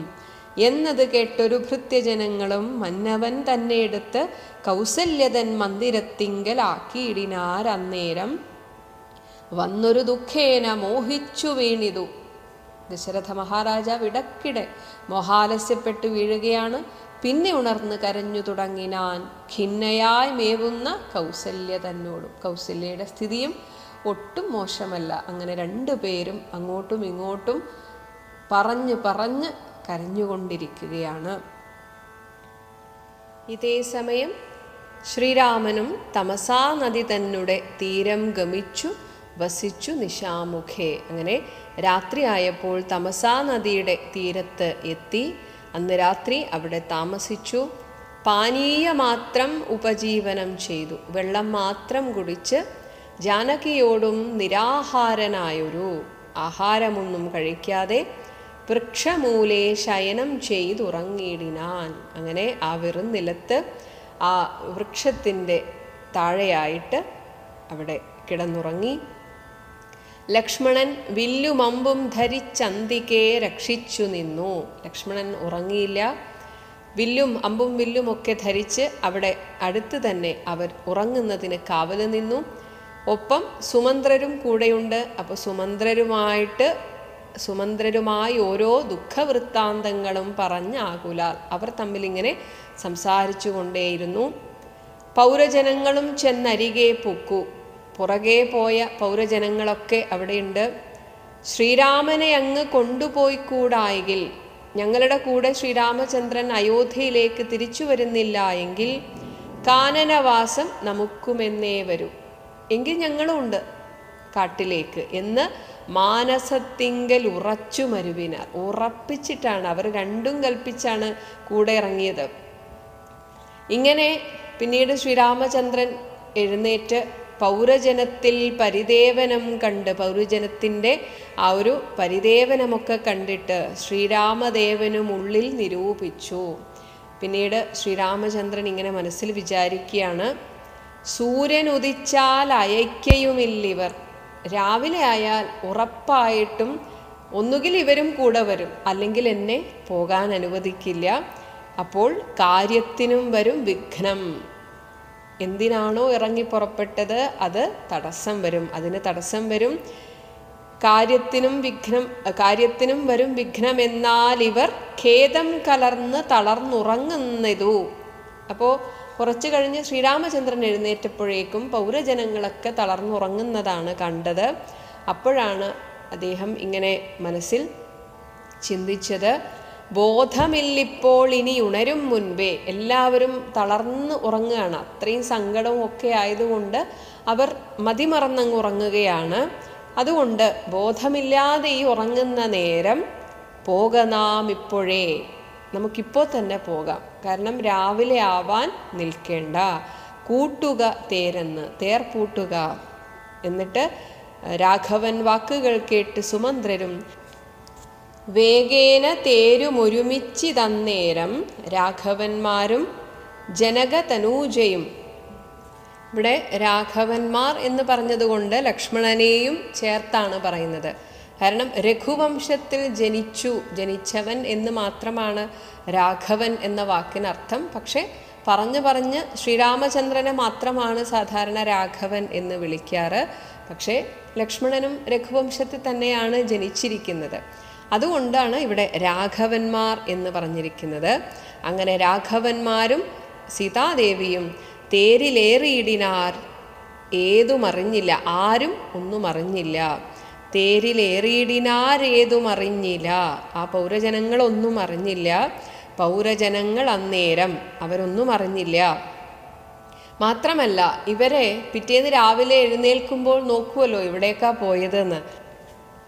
S2: എന്നത് കേട്ടൊരു ഭൃത്യജനങ്ങളും മന്നവൻ തന്നെ എടുത്ത് കൗസല്യതൻ മന്ദിരത്തിങ്കലാക്കിയിടിനാരന്നേരം വന്നൊരു ദുഃഖേന മോഹിച്ചു വീണിതു. ദശരഥ മഹാരാജാവ് ഇടയ്ക്കിടെ മോഹാലസ്യപ്പെട്ട് വീഴുകയാണ്. പിന്നെ ഉണർന്ന് കരഞ്ഞു തുടങ്ങിനാൻ ഖിന്നയായി മേവുന്ന കൗസല്യ തന്നോടും. കൗസല്യയുടെ സ്ഥിതിയും ഒട്ടും മോശമല്ല. അങ്ങനെ രണ്ടുപേരും അങ്ങോട്ടും ഇങ്ങോട്ടും പറഞ്ഞ് പറഞ്ഞ് കരഞ്ഞുകൊണ്ടിരിക്കുകയാണ്. ഇതേ സമയം ശ്രീരാമനും തമസാ നദി തന്നെ തീരം ഗമിച്ചു വസിച്ചു നിശാമുഖേ. അങ്ങനെ രാത്രിയായപ്പോൾ തമസാ നദിയുടെ തീരത്ത് എത്തി. അന്ന് രാത്രി അവിടെ താമസിച്ചു. പാനീയ മാത്രം ഉപജീവനം ചെയ്തു. വെള്ളം മാത്രം കുടിച്ച് ജാനകിയോടും നിരാഹാരനായൊരു, ആഹാരമൊന്നും കഴിക്കാതെ വൃക്ഷമൂലേ ശയനം ചെയ്തുറങ്ങിയിടിനാൻ. അങ്ങനെ ആ വെറും നിലത്ത് ആ വൃക്ഷത്തിൻ്റെ താഴെയായിട്ട് അവിടെ കിടന്നുറങ്ങി. ലക്ഷ്മണൻ വില്ലുമമ്പും ധരിച്ചന്തികെ രക്ഷിച്ചു നിന്നു. ലക്ഷ്മണൻ ഉറങ്ങിയില്ല. വില്ലും അമ്പും വില്ലും ഒക്കെ ധരിച്ച് അവിടെ അടുത്ത് തന്നെ അവർ ഉറങ്ങുന്നതിന് കാവല് നിന്നു. ഒപ്പം സുമന്ത്രരും കൂടെയുണ്ട്. അപ്പോൾ സുമന്ത്രരുമായി ഓരോ ദുഃഖവൃത്താന്തങ്ങളും പറഞ്ഞ് ആകുലാൽ അവർ തമ്മിലിങ്ങനെ സംസാരിച്ചു കൊണ്ടേയിരുന്നു. പൗരജനങ്ങളും ചെന്നരികെ പൊക്കു. പുറകെ പോയ പൗരജനങ്ങളൊക്കെ അവിടെയുണ്ട്. ശ്രീരാമനെ അങ്ങ് കൊണ്ടുപോയിക്കൂടായെങ്കിൽ, ഞങ്ങളുടെ കൂടെ ശ്രീരാമചന്ദ്രൻ അയോധ്യയിലേക്ക് തിരിച്ചു വരുന്നില്ല എങ്കിൽ കാനനവാസം നമുക്കുമെന്നേ വരൂ, എങ്കിൽ ഞങ്ങളുണ്ട് കാട്ടിലേക്ക് എന്ന് മാനസത്തിങ്കൽ ഉറച്ചു മരുവിനാർ. ഉറപ്പിച്ചിട്ടാണ്, അവർ രണ്ടും കൽപ്പിച്ചാണ് കൂടെ ഇറങ്ങിയത്. ഇങ്ങനെ പിന്നീട് ശ്രീരാമചന്ദ്രൻ എഴുന്നേറ്റ് പൗരജനത്തിൽ പരിദേവനം കണ്ട്, പൗരജനത്തിൻ്റെ ആ ഒരു പരിദേവനമൊക്കെ കണ്ടിട്ട് ശ്രീരാമദേവനും ഉള്ളിൽ നിരൂപിച്ചു. പിന്നീട് ശ്രീരാമചന്ദ്രൻ ഇങ്ങനെ മനസ്സിൽ വിചാരിക്കുകയാണ്, സൂര്യൻ ഉദിച്ചാൽ അയക്കയുമില്ലിവർ. രാവിലെ ആയാൽ ഉറപ്പായിട്ടും ഒന്നുകിൽ ഇവരും കൂടെ വരും, അല്ലെങ്കിൽ എന്നെ പോകാൻ അനുവദിക്കില്ല. അപ്പോൾ കാര്യത്തിനും വരും വിഘ്നം. എന്തിനാണോ ഇറങ്ങി പുറപ്പെട്ടത് അത് തടസ്സം വരും, അതിന് തടസ്സം വരും. കാര്യത്തിനും വരും വിഘ്നമെന്നാൽ ഇവർ ഖേദം കലർന്ന് തളർന്നുറങ്ങുന്നതു. അപ്പോൾ കുറച്ചു കഴിഞ്ഞ് ശ്രീരാമചന്ദ്രൻ എഴുന്നേറ്റപ്പോഴേക്കും പൗരജനങ്ങളൊക്കെ തളർന്നുറങ്ങുന്നതാണ് കണ്ടത്. അപ്പോഴാണ് അദ്ദേഹം ഇങ്ങനെ മനസ്സിൽ ചിന്തിച്ചത്, ബോധമില്ലിപ്പോൾ ഇനി ഉണരും മുൻപേ. എല്ലാവരും തളർന്ന് ഉറങ്ങുകയാണ്. അത്രയും സങ്കടവും ഒക്കെ ആയതുകൊണ്ട് അവർ മതിമറന്നങ്ങ് ഉറങ്ങുകയാണ്. അതുകൊണ്ട് ബോധമില്ലാതെ ഈ ഉറങ്ങുന്ന നേരം നാം ഇപ്പോഴേ, നമുക്കിപ്പോൾ തന്നെ പോകാം. കാരണം രാവിലെ ആവാൻ നിൽക്കേണ്ട. കൂട്ടുക തേരെന്ന്, തേർ പൂട്ടുക. എന്നിട്ട് രാഘവൻ വാക്കുകൾ കേട്ട് സുമന്ത്രരും വേഗേന തേരുമൊരുമിച്ചിതന്നേരം രാഘവന്മാരും ജനകതനൂജയും. ഇവിടെ രാഘവന്മാർ എന്ന് പറഞ്ഞതുകൊണ്ട് ലക്ഷ്മണനെയും ചേർത്താണ് പറയുന്നത്. കാരണം രഘുവംശത്തിൽ ജനിച്ചവൻ എന്ന് മാത്രമാണ് രാഘവൻ എന്ന വാക്കിനർത്ഥം. പക്ഷെ പറഞ്ഞ് ശ്രീരാമചന്ദ്രനെ മാത്രമാണ് സാധാരണ രാഘവൻ എന്ന് വിളിക്കാറ്. പക്ഷേ ലക്ഷ്മണനും രഘുവംശത്തിൽ തന്നെയാണ് ജനിച്ചിരിക്കുന്നത്. അതുകൊണ്ടാണ് ഇവിടെ രാഘവന്മാർ എന്ന് പറഞ്ഞിരിക്കുന്നത്. അങ്ങനെ രാഘവന്മാരും സീതാദേവിയും തേരിലേറിയിടിനാർ. ഏതുമറിഞ്ഞില്ല, ആരും ഒന്നും അറിഞ്ഞില്ല. തേരിലേറിയിടിനാരേതുമറിഞ്ഞില്ല, ആ പൗരജനങ്ങളൊന്നും അറിഞ്ഞില്ല. പൗരജനങ്ങൾ അന്നേരം അവരൊന്നും അറിഞ്ഞില്ല. മാത്രമല്ല ഇവരെ പിറ്റേന്ന് രാവിലെ എഴുന്നേൽക്കുമ്പോൾ നോക്കുമല്ലോ എവിടേക്കാ പോയതെന്ന്.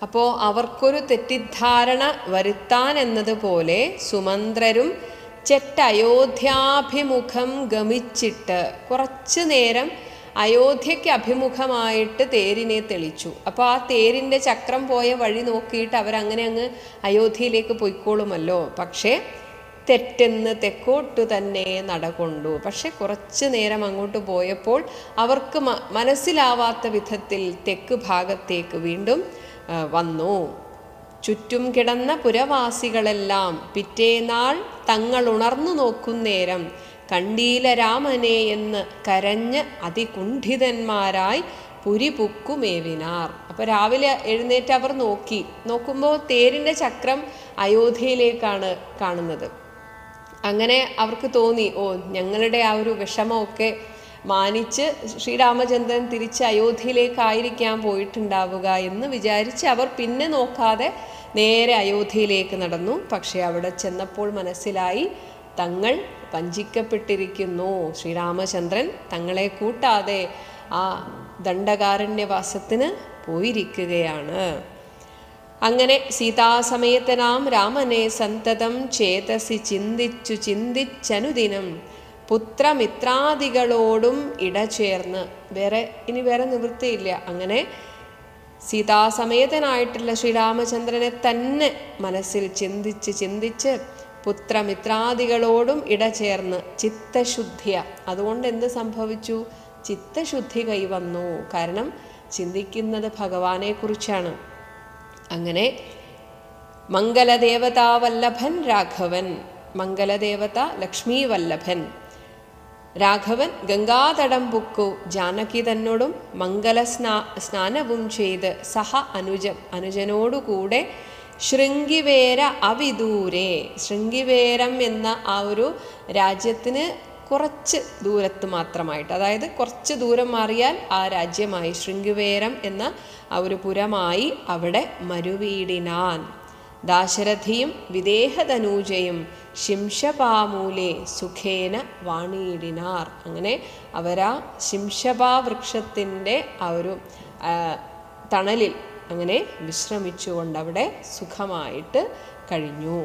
S2: അപ്പോൾ അവർക്കൊരു തെറ്റിദ്ധാരണ വരുത്താൻ എന്നതുപോലെ സുമന്ത്രരും അയോധ്യാഭിമുഖം ഗമിച്ചിട്ട് കുറച്ചു നേരം അയോധ്യയ്ക്ക് അഭിമുഖമായിട്ട് തേരിനെ തെളിച്ചു. അപ്പോൾ ആ തേരിൻ്റെ ചക്രം പോയ വഴി നോക്കിയിട്ട് അവരങ്ങനെ അങ്ങ് അയോധ്യയിലേക്ക് പോയിക്കോളുമല്ലോ. പക്ഷേ തെറ്റെന്ന് തെക്കോട്ട് തന്നെ നടകൊണ്ടു. പക്ഷെ കുറച്ചു നേരം അങ്ങോട്ട് പോയപ്പോൾ അവർക്ക് മനസ്സിലാവാത്ത വിധത്തിൽ തെക്ക് ഭാഗത്തേക്ക് വീണ്ടും വന്നു. ചുറ്റും കിടന്ന പുരവാസികളെല്ലാം പിറ്റേനാൾ തങ്ങൾ ഉണർന്നു നോക്കുന്നേരം കണ്ടീല രാമനെ എന്ന് കരഞ്ഞ് അതികുണ്ഠിതന്മാരായി പുരിപുക്കുമേവിനാർ. അപ്പോൾ രാവിലെ എഴുന്നേറ്റ് അവർ നോക്കുമ്പോൾ തേരിൻ്റെ ചക്രം അയോധ്യയിലേക്കാണ് കാണുന്നത്. അങ്ങനെ അവർക്ക് തോന്നി, ഞങ്ങളുടെ ആ ഒരു വിഷമമൊക്കെ മാനിച്ച് ശ്രീരാമചന്ദ്രൻ തിരിച്ച് അയോധ്യയിലേക്കായിരിക്കാൻ പോയിട്ടുണ്ടാവുക എന്ന് വിചാരിച്ച് അവർ പിന്നെ നോക്കാതെ നേരെ അയോധ്യയിലേക്ക് നടന്നു. പക്ഷെ അവിടെ ചെന്നപ്പോൾ മനസ്സിലായി തങ്ങൾ വഞ്ചിക്കപ്പെട്ടിരിക്കുന്നു. ശ്രീരാമചന്ദ്രൻ തങ്ങളെ കൂട്ടാതെ ആ ദണ്ഡകാരണ്യവാസത്തിന് പോയിരിക്കുകയാണ്. അങ്ങനെ സീതാസമേതനാം രാമനെ സന്തതം ചേതസി ചിന്തിച്ചനുദിനം പുത്രമിത്രാദികളോടും ഇടചേർന്ന്. ഇനി വേറെ നിവൃത്തിയില്ല. അങ്ങനെ സീതാസമേതനായിട്ടുള്ള ശ്രീരാമചന്ദ്രനെ തന്നെ മനസ്സിൽ ചിന്തിച്ച് പുത്രമിത്രാദികളോടും ഇടചേർന്ന് ചിത്തശുദ്ധിയ. അതുകൊണ്ട് എന്ത് സംഭവിച്ചു? ചിത്തശുദ്ധി കൈവന്നു. കാരണം ചിന്തിക്കുന്നത് ഭഗവാനെക്കുറിച്ചാണ്. അങ്ങനെ മംഗലദേവതാവല്ലഭൻ രാഘവൻ, മംഗലദേവത ലക്ഷ്മീ വല്ലഭൻ രാഘവൻ ഗംഗാതടം പുക്കു ജാനകി തന്നോടും മംഗല സ്നാനവും ചെയ്ത് സഹ അനുജനോടുകൂടെ ശൃംഗിവേര അവിദൂരെ. ശൃംഗിവേരം എന്ന ആ ഒരു രാജ്യത്തിന് കുറച്ച് ദൂരത്ത് മാത്രമായിട്ട്, അതായത് കുറച്ച് ദൂരം മാറിയാൽ ആ രാജ്യമായി, ശൃംഗിവേരം എന്ന ആ ഒരു പുരമായി അവിടെ മരുവീടിനാൻ. ദാശരഥിയും വിദേഹതനൂജയും ശിംശപാമൂലെ സുഖേന വാണിയിടിനാർ. അങ്ങനെ അവരാ ശിംശപാ വൃക്ഷത്തിൻ്റെ ആ ഒരു തണലിൽ അങ്ങനെ വിശ്രമിച്ചുകൊണ്ട് അവിടെ സുഖമായിട്ട് കഴിഞ്ഞു.